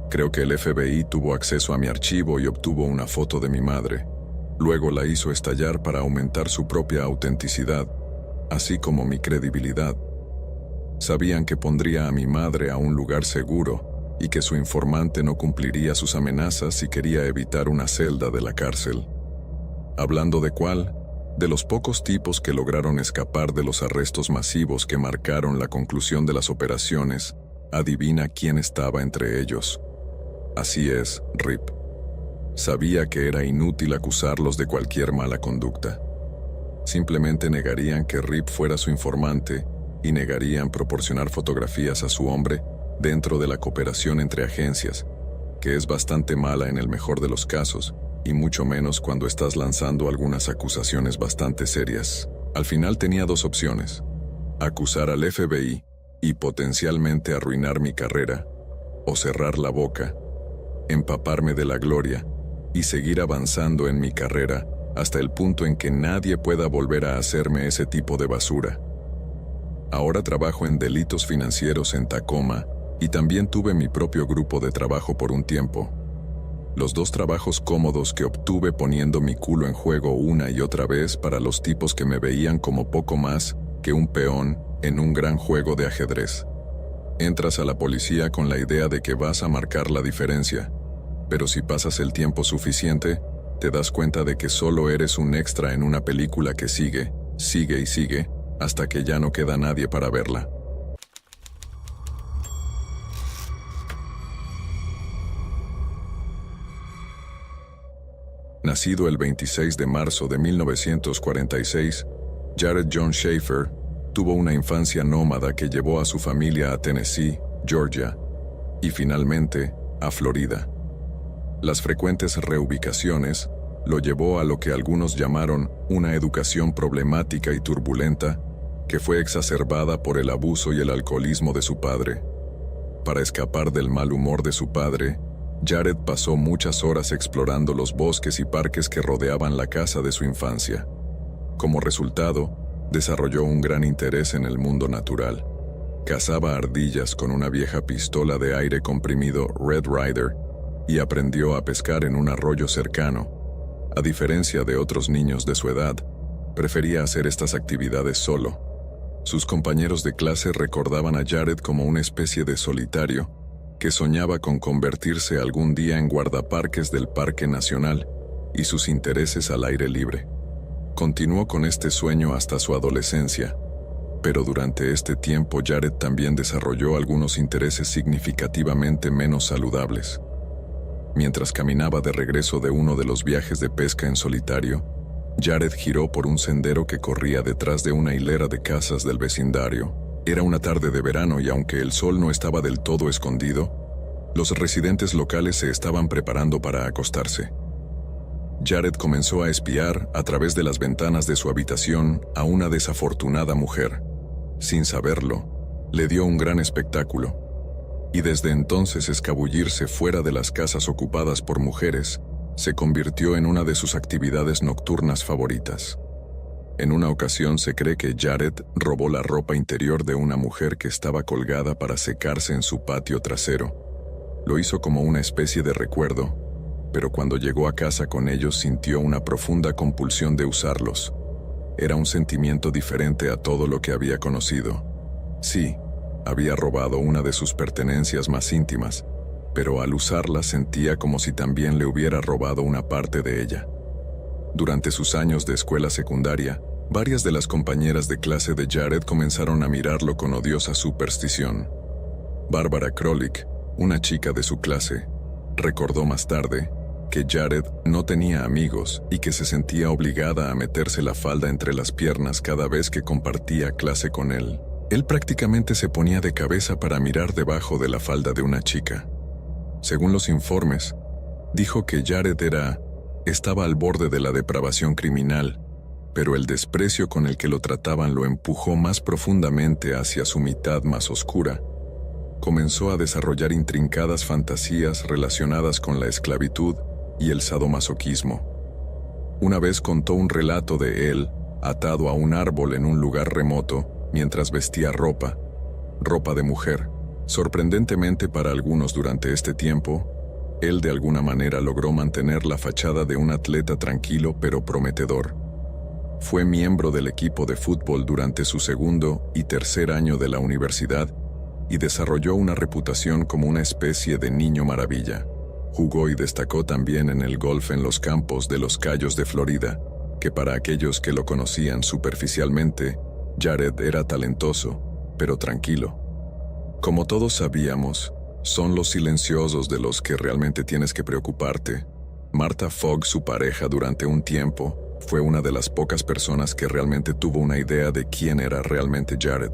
Creo que el FBI tuvo acceso a mi archivo y obtuvo una foto de mi madre. Luego la hizo estallar para aumentar su propia autenticidad, así como mi credibilidad. Sabían que pondría a mi madre a un lugar seguro y que su informante no cumpliría sus amenazas si quería evitar una celda de la cárcel. Hablando de cuál, de los pocos tipos que lograron escapar de los arrestos masivos que marcaron la conclusión de las operaciones, adivina quién estaba entre ellos. Así es, Rip. Sabía que era inútil acusarlos de cualquier mala conducta. Simplemente negarían que Rip fuera su informante y negarían proporcionar fotografías a su hombre dentro de la cooperación entre agencias, que es bastante mala en el mejor de los casos, y mucho menos cuando estás lanzando algunas acusaciones bastante serias. Al final tenía dos opciones: acusar al FBI y potencialmente arruinar mi carrera, o cerrar la boca, empaparme de la gloria y seguir avanzando en mi carrera hasta el punto en que nadie pueda volver a hacerme ese tipo de basura. Ahora trabajo en delitos financieros en Tacoma y también tuve mi propio grupo de trabajo por un tiempo. Los dos trabajos cómodos que obtuve poniendo mi culo en juego una y otra vez para los tipos que me veían como poco más que un peón en un gran juego de ajedrez. Entras a la policía con la idea de que vas a marcar la diferencia, pero si pasas el tiempo suficiente, te das cuenta de que solo eres un extra en una película que sigue, sigue y sigue, hasta que ya no queda nadie para verla. Nacido el 26 de marzo de 1946, Jared John Schaefer tuvo una infancia nómada que llevó a su familia a Tennessee, Georgia, y finalmente a Florida. Las frecuentes reubicaciones lo llevó a lo que algunos llamaron una educación problemática y turbulenta, que fue exacerbada por el abuso y el alcoholismo de su padre. Para escapar del mal humor de su padre, Jared pasó muchas horas explorando los bosques y parques que rodeaban la casa de su infancia. Como resultado, desarrolló un gran interés en el mundo natural. Cazaba ardillas con una vieja pistola de aire comprimido Red Ryder y aprendió a pescar en un arroyo cercano. A diferencia de otros niños de su edad, prefería hacer estas actividades solo. Sus compañeros de clase recordaban a Jared como una especie de solitario que soñaba con convertirse algún día en guardaparques del Parque Nacional y sus intereses al aire libre. Continuó con este sueño hasta su adolescencia, pero durante este tiempo Jared también desarrolló algunos intereses significativamente menos saludables. Mientras caminaba de regreso de uno de los viajes de pesca en solitario, Jared giró por un sendero que corría detrás de una hilera de casas del vecindario. Era una tarde de verano y aunque el sol no estaba del todo escondido, los residentes locales se estaban preparando para acostarse. Jared comenzó a espiar a través de las ventanas de su habitación a una desafortunada mujer. Sin saberlo, le dio un gran espectáculo, y desde entonces escabullirse fuera de las casas ocupadas por mujeres se convirtió en una de sus actividades nocturnas favoritas. En una ocasión se cree que Jared robó la ropa interior de una mujer que estaba colgada para secarse en su patio trasero. Lo hizo como una especie de recuerdo, pero cuando llegó a casa con ellos sintió una profunda compulsión de usarlos. Era un sentimiento diferente a todo lo que había conocido. Sí, había robado una de sus pertenencias más íntimas, pero al usarla sentía como si también le hubiera robado una parte de ella. Durante sus años de escuela secundaria, varias de las compañeras de clase de Jared comenzaron a mirarlo con odiosa superstición. Barbara Krolik, una chica de su clase, recordó más tarde que Jared no tenía amigos y que se sentía obligada a meterse la falda entre las piernas cada vez que compartía clase con él. Él prácticamente se ponía de cabeza para mirar debajo de la falda de una chica. Según los informes, dijo que Jared estaba al borde de la depravación criminal, pero el desprecio con el que lo trataban lo empujó más profundamente hacia su mitad más oscura. Comenzó a desarrollar intrincadas fantasías relacionadas con la esclavitud y el sadomasoquismo. Una vez contó un relato de él, atado a un árbol en un lugar remoto, mientras vestía ropa de mujer. Sorprendentemente para algunos durante este tiempo, él de alguna manera logró mantener la fachada de un atleta tranquilo pero prometedor. Fue miembro del equipo de fútbol durante su segundo y tercer año de la universidad y desarrolló una reputación como una especie de niño maravilla. Jugó y destacó también en el golf en los campos de Los Cayos de Florida, que para aquellos que lo conocían superficialmente, Jared era talentoso, pero tranquilo. Como todos sabíamos, son los silenciosos de los que realmente tienes que preocuparte. Martha Fogg, su pareja durante un tiempo, fue una de las pocas personas que realmente tuvo una idea de quién era realmente Jared.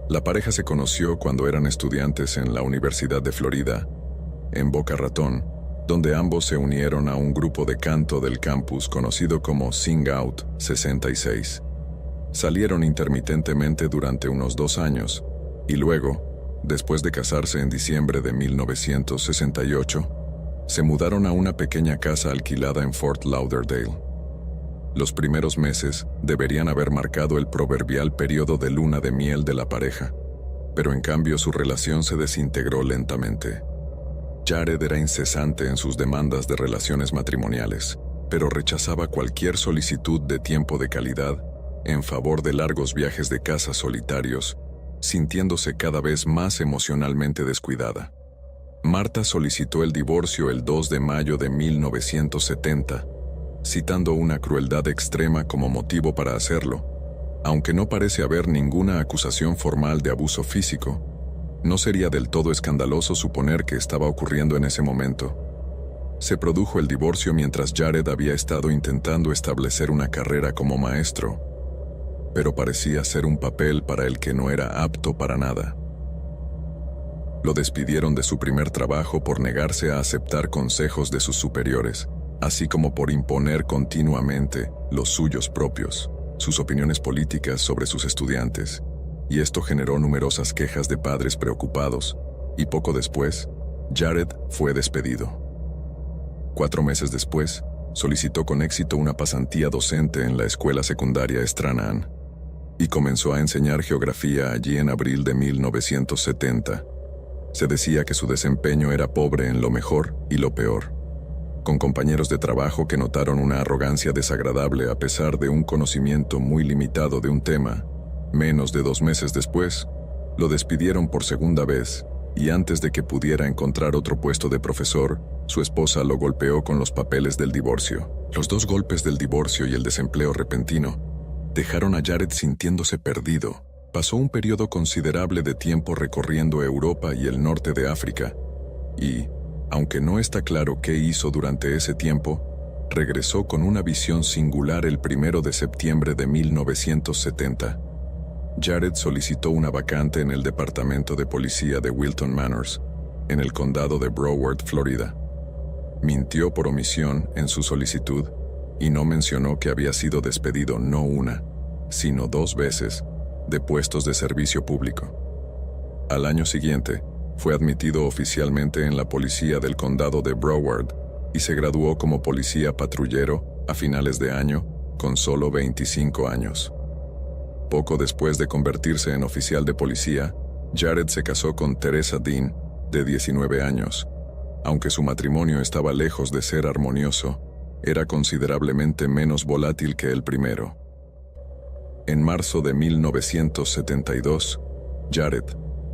La pareja se conoció cuando eran estudiantes en la Universidad de Florida, en Boca Ratón, donde ambos se unieron a un grupo de canto del campus conocido como Sing Out 66. Salieron intermitentemente durante unos 2 años, y luego, después de casarse en diciembre de 1968, se mudaron a una pequeña casa alquilada en Fort Lauderdale. Los primeros meses deberían haber marcado el proverbial periodo de luna de miel de la pareja, pero en cambio su relación se desintegró lentamente. Jared era incesante en sus demandas de relaciones matrimoniales, pero rechazaba cualquier solicitud de tiempo de calidad en favor de largos viajes de casa solitarios, sintiéndose cada vez más emocionalmente descuidada. Martha solicitó el divorcio el 2 de mayo de 1970, citando una crueldad extrema como motivo para hacerlo. Aunque no parece haber ninguna acusación formal de abuso físico, no sería del todo escandaloso suponer que estaba ocurriendo en ese momento. Se produjo el divorcio mientras Jared había estado intentando establecer una carrera como maestro, pero parecía ser un papel para el que no era apto para nada. Lo despidieron de su primer trabajo por negarse a aceptar consejos de sus superiores, así como por imponer continuamente los suyos propios, sus opiniones políticas sobre sus estudiantes, y esto generó numerosas quejas de padres preocupados, y poco después, Jared fue despedido. 4 meses después, solicitó con éxito una pasantía docente en la escuela secundaria Stranahan, y comenzó a enseñar geografía allí en abril de 1970. Se decía que su desempeño era pobre en lo mejor y lo peor, con compañeros de trabajo que notaron una arrogancia desagradable a pesar de un conocimiento muy limitado de un tema. Menos de 2 meses después, lo despidieron por segunda vez, y antes de que pudiera encontrar otro puesto de profesor, su esposa lo golpeó con los papeles del divorcio. Los 2 golpes del divorcio y el desempleo repentino dejaron a Jared sintiéndose perdido. Pasó un periodo considerable de tiempo recorriendo Europa y el norte de África, y, aunque no está claro qué hizo durante ese tiempo, regresó con una visión singular el 1 de septiembre de 1970. Jared solicitó una vacante en el departamento de policía de Wilton Manors, en el condado de Broward, Florida. Mintió por omisión en su solicitud y no mencionó que había sido despedido no una, sino 2 veces, de puestos de servicio público. Al año siguiente, fue admitido oficialmente en la policía del condado de Broward y se graduó como policía patrullero a finales de año, con solo 25 años. Poco después de convertirse en oficial de policía, Jared se casó con Teresa Dean, de 19 años. Aunque su matrimonio estaba lejos de ser armonioso, era considerablemente menos volátil que el primero. En marzo de 1972, Jared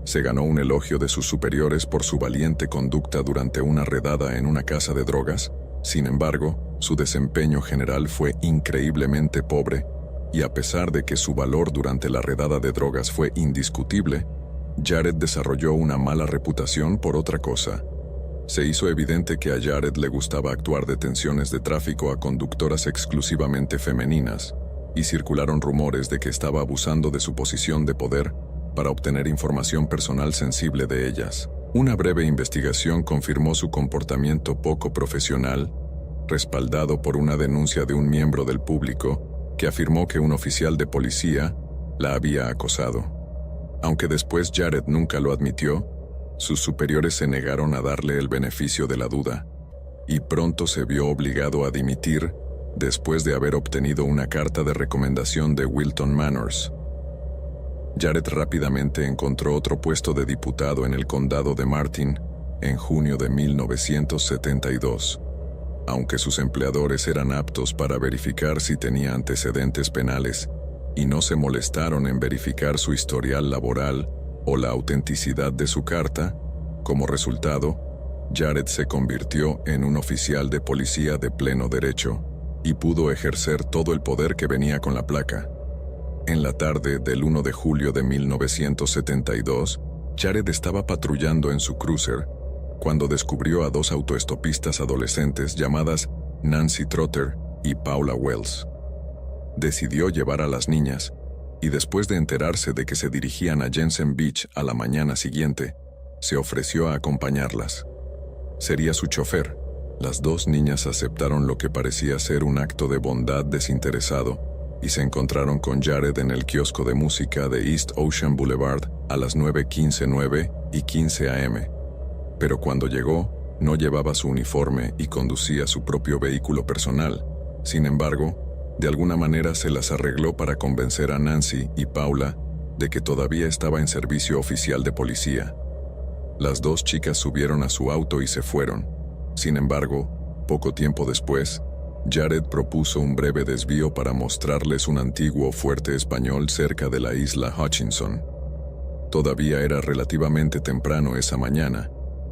se ganó un elogio de sus superiores por su valiente conducta durante una redada en una casa de drogas. Sin embargo, su desempeño general fue increíblemente pobre, y a pesar de que su valor durante la redada de drogas fue indiscutible, Jared desarrolló una mala reputación por otra cosa. Se hizo evidente que a Jared le gustaba actuar detenciones de tráfico a conductoras exclusivamente femeninas, y circularon rumores de que estaba abusando de su posición de poder para obtener información personal sensible de ellas. Una breve investigación confirmó su comportamiento poco profesional, respaldado por una denuncia de un miembro del público que afirmó que un oficial de policía la había acosado. Aunque después Jared nunca lo admitió, sus superiores se negaron a darle el beneficio de la duda, y pronto se vio obligado a dimitir después de haber obtenido una carta de recomendación de Wilton Manors. Jared rápidamente encontró otro puesto de diputado en el condado de Martin en junio de 1972. Aunque sus empleadores eran aptos para verificar si tenía antecedentes penales y no se molestaron en verificar su historial laboral o la autenticidad de su carta, como resultado, Jared se convirtió en un oficial de policía de pleno derecho y pudo ejercer todo el poder que venía con la placa. En la tarde del 1 de julio de 1972, Jared estaba patrullando en su cruiser cuando descubrió a dos autoestopistas adolescentes llamadas Nancy Trotter y Paula Wells. Decidió llevar a las niñas, y después de enterarse de que se dirigían a Jensen Beach a la mañana siguiente, se ofreció a acompañarlas. Sería su chofer. Las dos niñas aceptaron lo que parecía ser un acto de bondad desinteresado y se encontraron con Jared en el kiosco de música de East Ocean Boulevard a las 9:15 a.m. Pero cuando llegó, no llevaba su uniforme y conducía su propio vehículo personal. Sin embargo, de alguna manera se las arregló para convencer a Nancy y Paula de que todavía estaba en servicio oficial de policía. Las dos chicas subieron a su auto y se fueron. Sin embargo, poco tiempo después, Jared propuso un breve desvío para mostrarles un antiguo fuerte español cerca de la isla Hutchinson. Todavía era relativamente temprano esa mañana,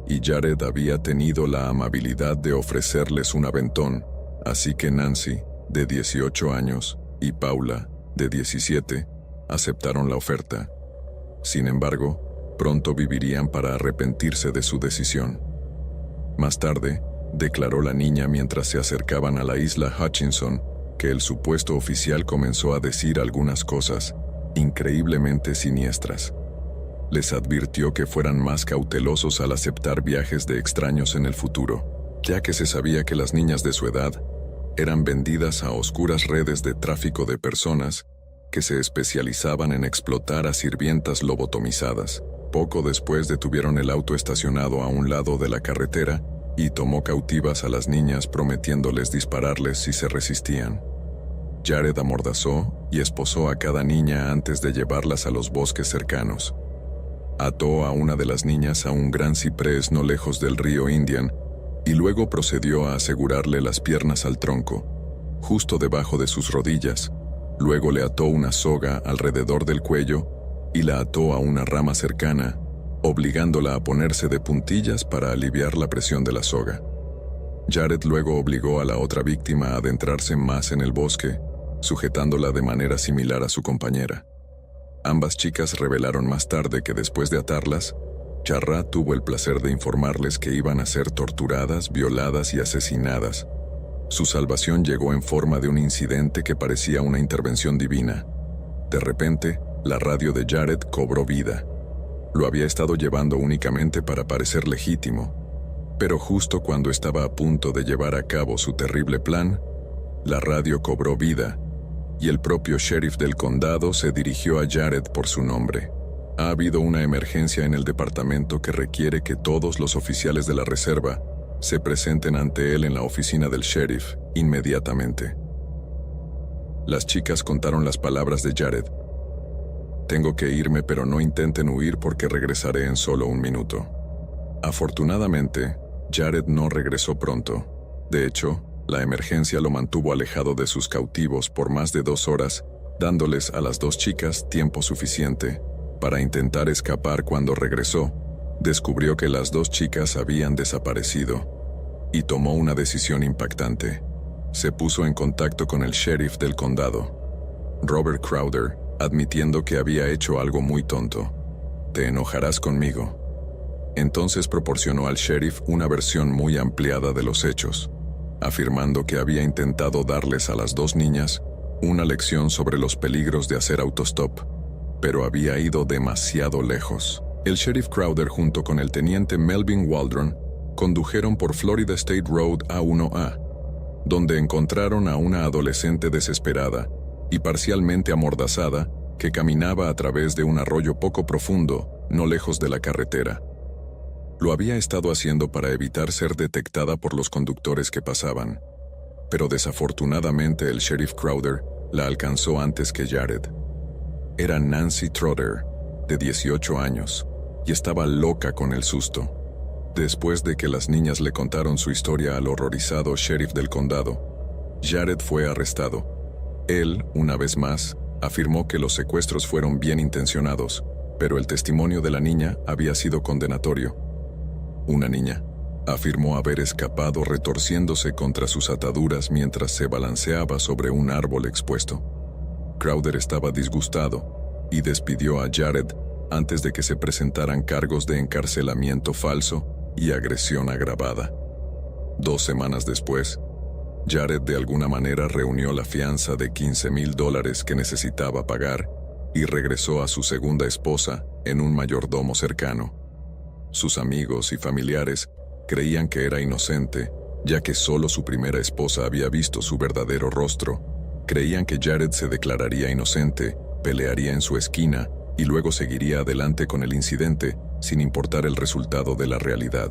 y Jared había tenido la amabilidad de ofrecerles un aventón, así que Nancy, de 18 años, y Paula, de 17, aceptaron la oferta. Sin embargo, pronto vivirían para arrepentirse de su decisión. Más tarde, declaró la niña mientras se acercaban a la isla Hutchinson, que el supuesto oficial comenzó a decir algunas cosas increíblemente siniestras. Les advirtió que fueran más cautelosos al aceptar viajes de extraños en el futuro, ya que se sabía que las niñas de su edad eran vendidas a oscuras redes de tráfico de personas que se especializaban en explotar a sirvientas lobotomizadas. Poco después detuvieron el auto estacionado a un lado de la carretera y tomó cautivas a las niñas prometiéndoles dispararles si se resistían. Jared amordazó y esposó a cada niña antes de llevarlas a los bosques cercanos. Ató a una de las niñas a un gran ciprés no lejos del río Indian y luego procedió a asegurarle las piernas al tronco, justo debajo de sus rodillas. Luego le ató una soga alrededor del cuello y la ató a una rama cercana, obligándola a ponerse de puntillas para aliviar la presión de la soga. Jared luego obligó a la otra víctima a adentrarse más en el bosque, sujetándola de manera similar a su compañera. Ambas chicas revelaron más tarde que después de atarlas, Charra tuvo el placer de informarles que iban a ser torturadas, violadas y asesinadas. Su salvación llegó en forma de un incidente que parecía una intervención divina. De repente, la radio de Jared cobró vida. Lo había estado llevando únicamente para parecer legítimo, pero justo cuando estaba a punto de llevar a cabo su terrible plan, la radio cobró vida, y el propio sheriff del condado se dirigió a Jared por su nombre. Ha habido una emergencia en el departamento que requiere que todos los oficiales de la reserva se presenten ante él en la oficina del sheriff inmediatamente. Las chicas contaron las palabras de Jared. Tengo que irme, pero no intenten huir porque regresaré en solo un minuto. Afortunadamente, Jared no regresó pronto. De hecho, la emergencia lo mantuvo alejado de sus cautivos por más de 2 horas, dándoles a las 2 chicas tiempo suficiente para intentar escapar. Cuando regresó, descubrió que las 2 chicas habían desaparecido y tomó una decisión impactante. Se puso en contacto con el sheriff del condado, Robert Crowder, admitiendo que había hecho algo muy tonto. «Te enojarás conmigo». Entonces proporcionó al sheriff una versión muy ampliada de los hechos, afirmando que había intentado darles a las 2 niñas una lección sobre los peligros de hacer autostop, pero había ido demasiado lejos. El sheriff Crowder junto con el teniente Melvin Waldron condujeron por Florida State Road A1A, donde encontraron a una adolescente desesperada y parcialmente amordazada que caminaba a través de un arroyo poco profundo, no lejos de la carretera. Lo había estado haciendo para evitar ser detectada por los conductores que pasaban, pero desafortunadamente el sheriff Crowder la alcanzó antes que Jared. Era Nancy Trotter, de 18 años, y estaba loca con el susto. Después de que las niñas le contaron su historia al horrorizado sheriff del condado, Jared fue arrestado. Él, una vez más, afirmó que los secuestros fueron bien intencionados, pero el testimonio de la niña había sido condenatorio. Una niña afirmó haber escapado retorciéndose contra sus ataduras mientras se balanceaba sobre un árbol expuesto. Crowder estaba disgustado y despidió a Jared antes de que se presentaran cargos de encarcelamiento falso y agresión agravada. 2 semanas después, Jared de alguna manera reunió la fianza de $15,000 que necesitaba pagar y regresó a su segunda esposa en un mayordomo cercano. Sus amigos y familiares creían que era inocente, ya que solo su primera esposa había visto su verdadero rostro. Creían que Jared se declararía inocente, pelearía en su esquina y luego seguiría adelante con el incidente sin importar el resultado de la realidad.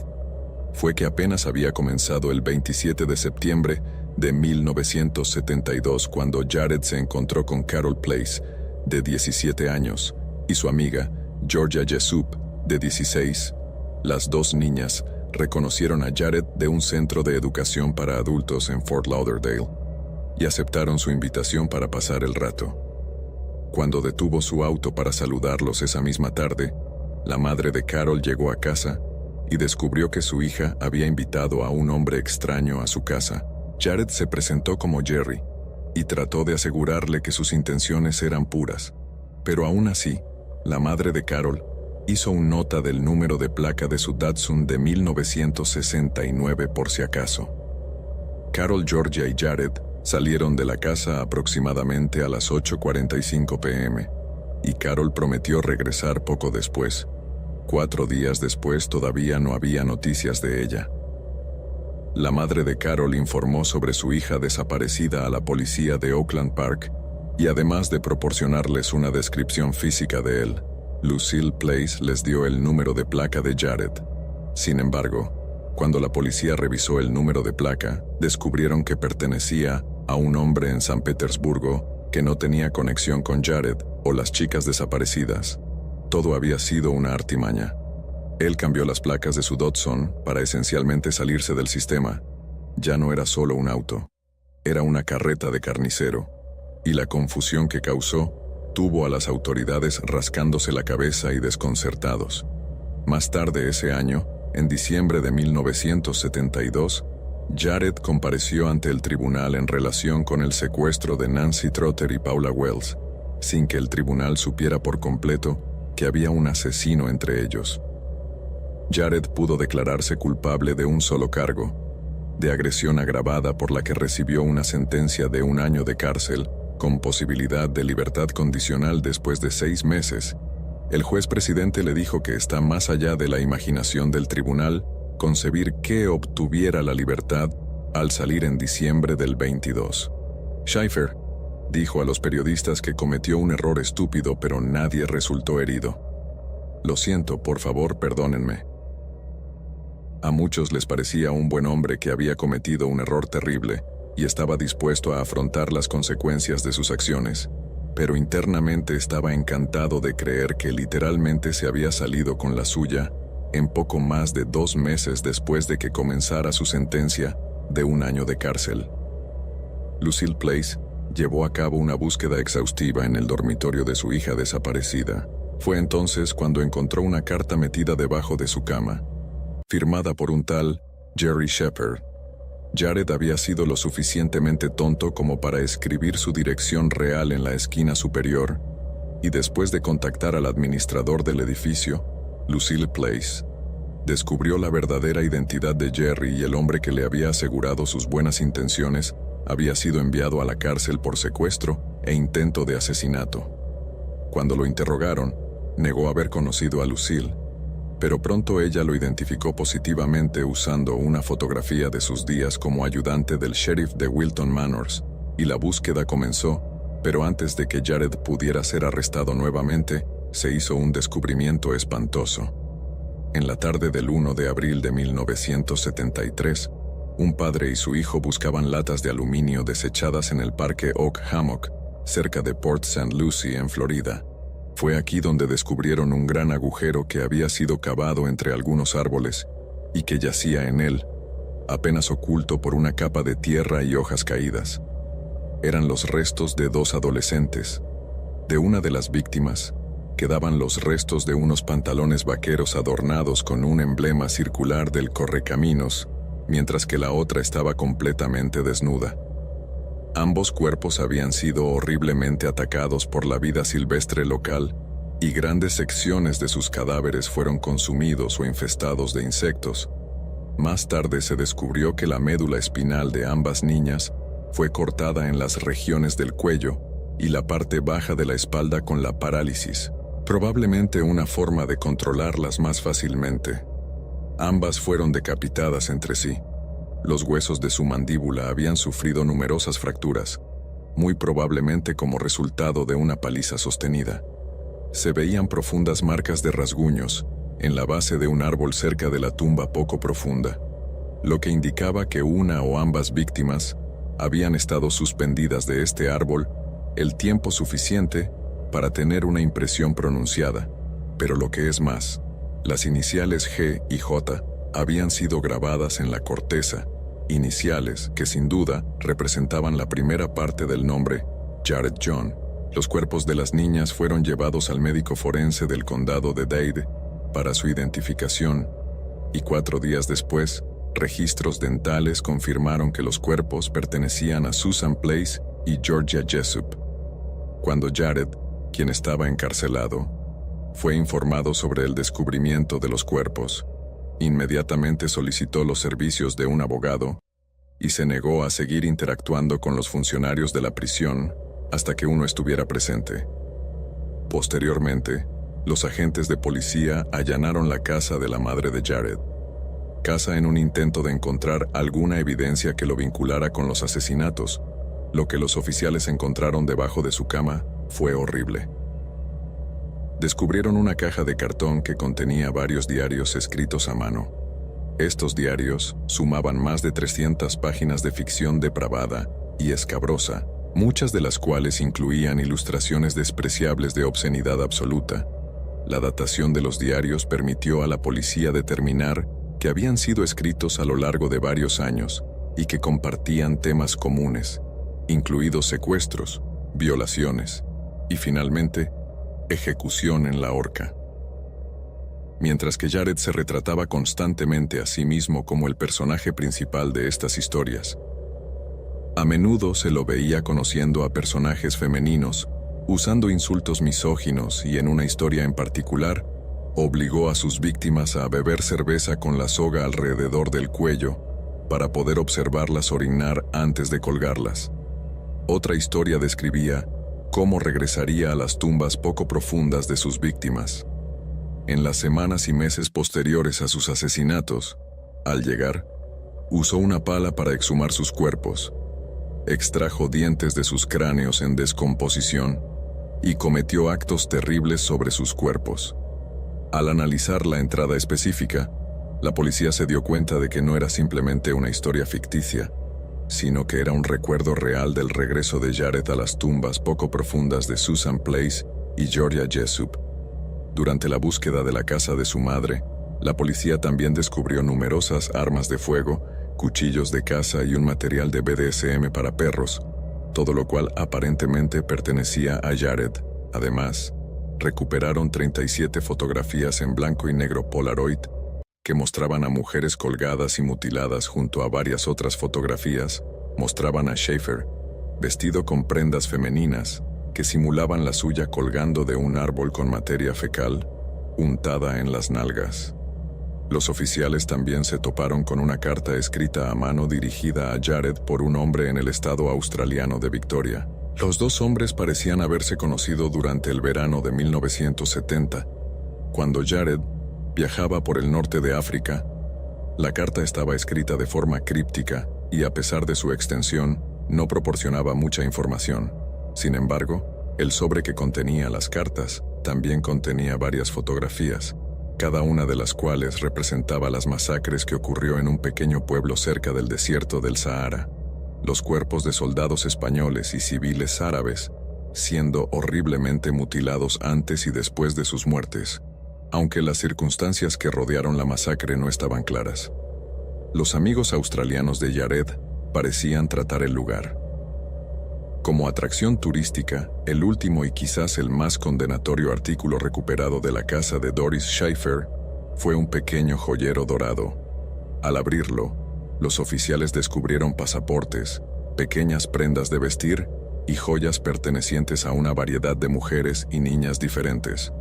Fue que apenas había comenzado el 27 de septiembre de 1972 cuando Jared se encontró con Carol Place, de 17 años, y su amiga, Georgia Jessup, de 16. Las 2 niñas reconocieron a Jared de un centro de educación para adultos en Fort Lauderdale y aceptaron su invitación para pasar el rato. Cuando detuvo su auto para saludarlos esa misma tarde, la madre de Carol llegó a casa y descubrió que su hija había invitado a un hombre extraño a su casa. Jared se presentó como Jerry y trató de asegurarle que sus intenciones eran puras, pero aún así, la madre de Carol hizo una nota del número de placa de su Datsun de 1969 por si acaso. Carol, Georgia y Jared salieron de la casa aproximadamente a las 8:45 p.m. y Carol prometió regresar poco después. 4 días después todavía no había noticias de ella. La madre de Carol informó sobre su hija desaparecida a la policía de Oakland Park y además de proporcionarles una descripción física de él, Lucille Place les dio el número de placa de Jared. Sin embargo, cuando la policía revisó el número de placa, descubrieron que pertenecía a un hombre en San Petersburgo que no tenía conexión con Jared o las chicas desaparecidas. Todo había sido una artimaña. Él cambió las placas de su Datsun para esencialmente salirse del sistema. Ya no era solo un auto, era una carreta de carnicero, y la confusión que causó tuvo a las autoridades rascándose la cabeza y desconcertados. Más tarde ese año, en diciembre de 1972, Jared compareció ante el tribunal en relación con el secuestro de Nancy Trotter y Paula Wells, sin que el tribunal supiera por completo que había un asesino entre ellos. Jared pudo declararse culpable de un solo cargo, de agresión agravada por la que recibió una sentencia de 1 año de cárcel, con posibilidad de libertad condicional después de 6 meses. El juez presidente le dijo que está más allá de la imaginación del tribunal concebir que obtuviera la libertad al salir en diciembre del 22. Schaefer dijo a los periodistas que cometió un error estúpido, pero nadie resultó herido. Lo siento, por favor, perdónenme. A muchos les parecía un buen hombre que había cometido un error terrible y estaba dispuesto a afrontar las consecuencias de sus acciones, pero internamente estaba encantado de creer que literalmente se había salido con la suya en poco más de 2 meses después de que comenzara su sentencia de 1 año de cárcel. Lucille Place llevó a cabo una búsqueda exhaustiva en el dormitorio de su hija desaparecida. Fue entonces cuando encontró una carta metida debajo de su cama, firmada por un tal Jerry Shepard. Jared había sido lo suficientemente tonto como para escribir su dirección real en la esquina superior, y después de contactar al administrador del edificio, Lucille Place, descubrió la verdadera identidad de Jerry, y el hombre que le había asegurado sus buenas intenciones había sido enviado a la cárcel por secuestro e intento de asesinato. Cuando lo interrogaron, negó haber conocido a Lucille, pero pronto ella lo identificó positivamente usando una fotografía de sus días como ayudante del sheriff de Wilton Manors, y la búsqueda comenzó, pero antes de que Jared pudiera ser arrestado nuevamente, se hizo un descubrimiento espantoso. En la tarde del 1 de abril de 1973, un padre y su hijo buscaban latas de aluminio desechadas en el parque Oak Hammock, cerca de Port St. Lucie, en Florida. Fue aquí donde descubrieron un gran agujero que había sido cavado entre algunos árboles y que yacía en él, apenas oculto por una capa de tierra y hojas caídas. Eran los restos de 2 adolescentes. De una de las víctimas, quedaban los restos de unos pantalones vaqueros adornados con un emblema circular del correcaminos, mientras que la otra estaba completamente desnuda. Ambos cuerpos habían sido horriblemente atacados por la vida silvestre local, y grandes secciones de sus cadáveres fueron consumidos o infestados de insectos. Más tarde se descubrió que la médula espinal de ambas niñas fue cortada en las regiones del cuello y la parte baja de la espalda con la parálisis, probablemente una forma de controlarlas más fácilmente. Ambas fueron decapitadas entre sí. Los huesos de su mandíbula habían sufrido numerosas fracturas, muy probablemente como resultado de una paliza sostenida. Se veían profundas marcas de rasguños en la base de un árbol cerca de la tumba poco profunda, lo que indicaba que una o ambas víctimas habían estado suspendidas de este árbol el tiempo suficiente para tener una impresión pronunciada, pero lo que es más, las iniciales G y J habían sido grabadas en la corteza, iniciales que sin duda representaban la primera parte del nombre, Jared John. Los cuerpos de las niñas fueron llevados al médico forense del condado de Dade para su identificación, y 4 días después, registros dentales confirmaron que los cuerpos pertenecían a Susan Place y Georgia Jessup. Cuando Jared, quien estaba encarcelado, fue informado sobre el descubrimiento de los cuerpos, inmediatamente solicitó los servicios de un abogado y se negó a seguir interactuando con los funcionarios de la prisión hasta que uno estuviera presente. Posteriormente, los agentes de policía allanaron la casa de la madre de Jared, casa en un intento de encontrar alguna evidencia que lo vinculara con los asesinatos. Lo que los oficiales encontraron debajo de su cama fue horrible. Descubrieron una caja de cartón que contenía varios diarios escritos a mano. Estos diarios sumaban más de 300 páginas de ficción depravada y escabrosa, muchas de las cuales incluían ilustraciones despreciables de obscenidad absoluta. La datación de los diarios permitió a la policía determinar que habían sido escritos a lo largo de varios años y que compartían temas comunes, incluidos secuestros, violaciones y, finalmente, ejecución en la horca. Mientras que Jared se retrataba constantemente a sí mismo como el personaje principal de estas historias, a menudo se lo veía conociendo a personajes femeninos, usando insultos misóginos, y en una historia en particular, obligó a sus víctimas a beber cerveza con la soga alrededor del cuello para poder observarlas orinar antes de colgarlas. Otra historia describía cómo regresaría a las tumbas poco profundas de sus víctimas. En las semanas y meses posteriores a sus asesinatos, al llegar, usó una pala para exhumar sus cuerpos, extrajo dientes de sus cráneos en descomposición y cometió actos terribles sobre sus cuerpos. Al analizar la entrada específica, la policía se dio cuenta de que no era simplemente una historia ficticia, sino que era un recuerdo real del regreso de Jared a las tumbas poco profundas de Susan Place y Georgia Jessup. Durante la búsqueda de la casa de su madre, La policía también descubrió numerosas armas de fuego, cuchillos de caza y un material de BDSM para perros, todo lo cual aparentemente pertenecía a Jared. Además, recuperaron 37 fotografías en blanco y negro Polaroid que mostraban a mujeres colgadas y mutiladas junto a varias otras fotografías, mostraban a Schaefer, vestido con prendas femeninas, que simulaban la suya colgando de un árbol con materia fecal, untada en las nalgas. Los oficiales también se toparon con una carta escrita a mano dirigida a Jared por un hombre en el estado australiano de Victoria. Los dos hombres parecían haberse conocido durante el verano de 1970, cuando Jared viajaba por el norte de África. La carta estaba escrita de forma críptica y, a pesar de su extensión, no proporcionaba mucha información. Sin embargo, el sobre que contenía las cartas también contenía varias fotografías, cada una de las cuales representaba las masacres que ocurrió en un pequeño pueblo cerca del desierto del Sahara. Los cuerpos de soldados españoles y civiles árabes siendo horriblemente mutilados antes y después de sus muertes, aunque las circunstancias que rodearon la masacre no estaban claras. Los amigos australianos de Jared parecían tratar el lugar como atracción turística. El último y quizás el más condenatorio artículo recuperado de la casa de Doris Schaefer fue un pequeño joyero dorado. Al abrirlo, los oficiales descubrieron pasaportes, pequeñas prendas de vestir y joyas pertenecientes a una variedad de mujeres y niñas diferentes.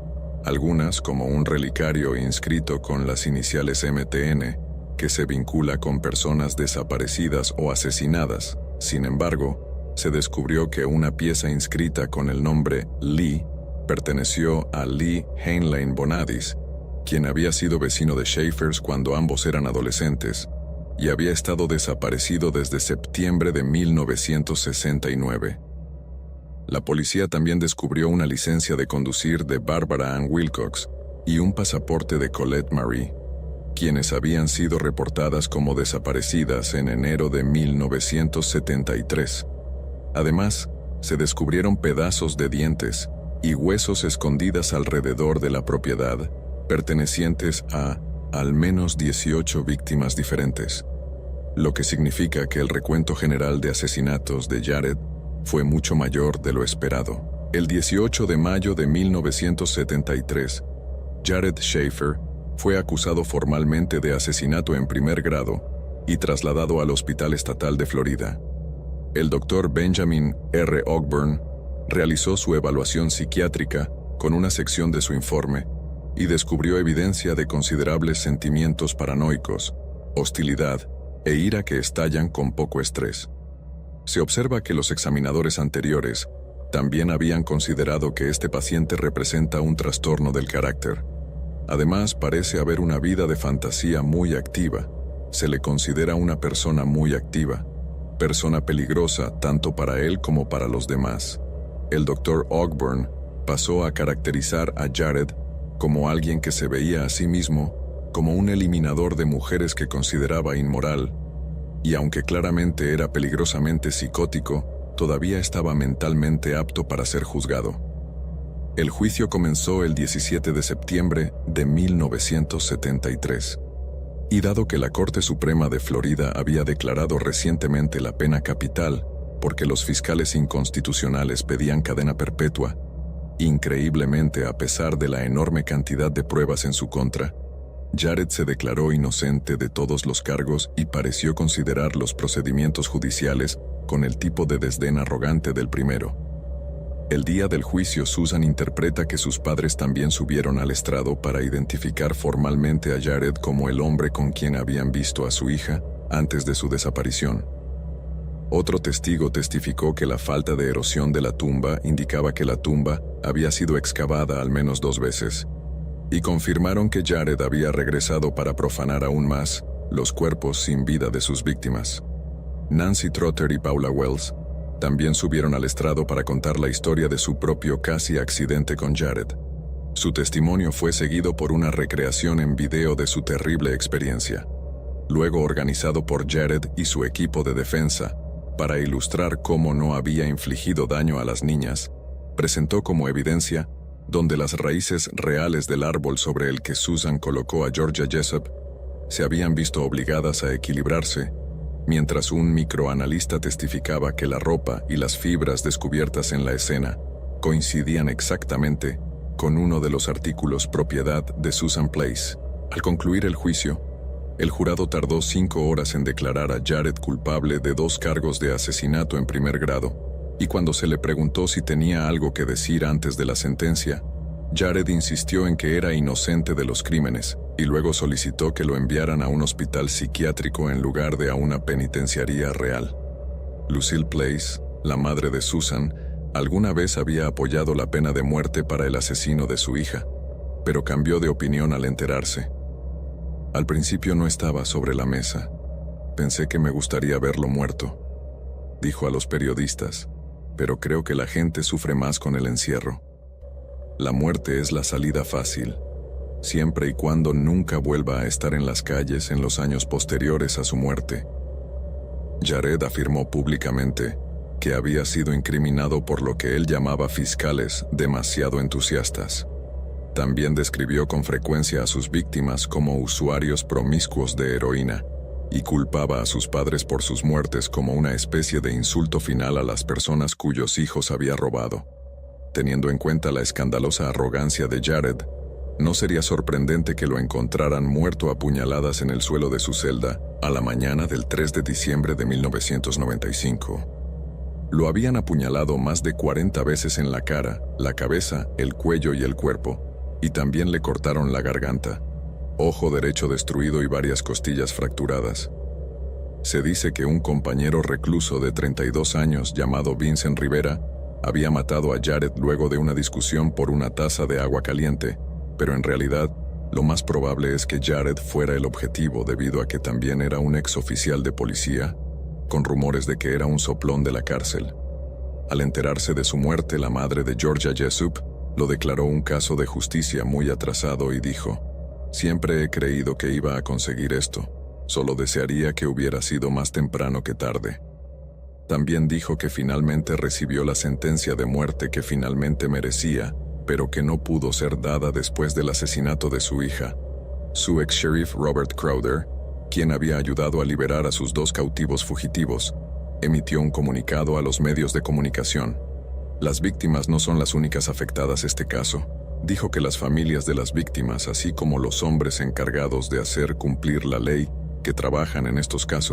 Algunas como un relicario inscrito con las iniciales MTN, que se vincula con personas desaparecidas o asesinadas. Sin embargo, se descubrió que una pieza inscrita con el nombre Lee perteneció a Lee Heinlein Bonadis, quien había sido vecino de Schaefers cuando ambos eran adolescentes, y había estado desaparecido desde septiembre de 1969. La policía también descubrió una licencia de conducir de Barbara Ann Wilcox y un pasaporte de Colette Marie, quienes habían sido reportadas como desaparecidas en enero de 1973. Además, se descubrieron pedazos de dientes y huesos escondidas alrededor de la propiedad, pertenecientes a al menos 18 víctimas diferentes, lo que significa que el recuento general de asesinatos de Jared fue mucho mayor de lo esperado. El 18 de mayo de 1973, Jared Schaefer fue acusado formalmente de asesinato en primer grado y trasladado al Hospital Estatal de Florida. El doctor Benjamin R. Ogburn realizó su evaluación psiquiátrica con una sección de su informe y descubrió evidencia de considerables sentimientos paranoicos, hostilidad e ira que estallan con poco estrés. Se observa que los examinadores anteriores también habían considerado que este paciente representa un trastorno del carácter. Además, parece haber una vida de fantasía muy activa. Se le considera una persona muy activa, persona peligrosa tanto para él como para los demás. El Dr. Ogburn pasó a caracterizar a Jared como alguien que se veía a sí mismo como un eliminador de mujeres que consideraba inmoral, y aunque claramente era peligrosamente psicótico, todavía estaba mentalmente apto para ser juzgado. El juicio comenzó el 17 de septiembre de 1973. Y dado que la Corte Suprema de Florida había declarado recientemente la pena capital porque los fiscales inconstitucionales pedían cadena perpetua, increíblemente a pesar de la enorme cantidad de pruebas en su contra, Jared se declaró inocente de todos los cargos y pareció considerar los procedimientos judiciales con el tipo de desdén arrogante del primero. El día del juicio, Susan interpreta que sus padres también subieron al estrado para identificar formalmente a Jared como el hombre con quien habían visto a su hija antes de su desaparición. Otro testigo testificó que la falta de erosión de la tumba indicaba que la tumba había sido excavada al menos 2 veces, y confirmaron que Jared había regresado para profanar aún más los cuerpos sin vida de sus víctimas. Nancy Trotter y Paula Wells también subieron al estrado para contar la historia de su propio casi accidente con Jared. Su testimonio fue seguido por una recreación en video de su terrible experiencia, luego organizado por Jared y su equipo de defensa para ilustrar cómo no había infligido daño a las niñas. Presentó como evidencia donde las raíces reales del árbol sobre el que Susan colocó a Georgia Jessup se habían visto obligadas a equilibrarse, mientras un microanalista testificaba que la ropa y las fibras descubiertas en la escena coincidían exactamente con uno de los artículos propiedad de Susan Place. Al concluir el juicio, el jurado tardó 5 horas en declarar a Jared culpable de 2 cargos de asesinato en primer grado, y cuando se le preguntó si tenía algo que decir antes de la sentencia, Jared insistió en que era inocente de los crímenes, y luego solicitó que lo enviaran a un hospital psiquiátrico en lugar de a una penitenciaría real. Lucille Place, la madre de Susan, alguna vez había apoyado la pena de muerte para el asesino de su hija, pero cambió de opinión al enterarse. Al principio no estaba sobre la mesa. Pensé que me gustaría verlo muerto, dijo a los periodistas, pero creo que la gente sufre más con el encierro. La muerte es la salida fácil, siempre y cuando nunca vuelva a estar en las calles en los años posteriores a su muerte. Jared afirmó públicamente que había sido incriminado por lo que él llamaba fiscales demasiado entusiastas. También describió con frecuencia a sus víctimas como usuarios promiscuos de heroína y culpaba a sus padres por sus muertes como una especie de insulto final a las personas cuyos hijos había robado. Teniendo en cuenta la escandalosa arrogancia de Jared, no sería sorprendente que lo encontraran muerto a puñaladas en el suelo de su celda a la mañana del 3 de diciembre de 1995. Lo habían apuñalado más de 40 veces en la cara, la cabeza, el cuello y el cuerpo, y también le cortaron la garganta, ojo derecho destruido y varias costillas fracturadas. Se dice que un compañero recluso de 32 años llamado Vincent Rivera había matado a Jared luego de una discusión por una taza de agua caliente, pero en realidad lo más probable es que Jared fuera el objetivo debido a que también era un exoficial de policía, con rumores de que era un soplón de la cárcel. Al enterarse de su muerte, la madre de Georgia Jessup lo declaró un caso de justicia muy atrasado y dijo: «Siempre he creído que iba a conseguir esto, solo desearía que hubiera sido más temprano que tarde». También dijo que finalmente recibió la sentencia de muerte que finalmente merecía, pero que no pudo ser dada después del asesinato de su hija. Su ex-sheriff Robert Crowder, quien había ayudado a liberar a sus 2 cautivos fugitivos, emitió un comunicado a los medios de comunicación. «Las víctimas no son las únicas afectadas este caso». Dijo que las familias de las víctimas, así como los hombres encargados de hacer cumplir la ley, que trabajan en estos casos,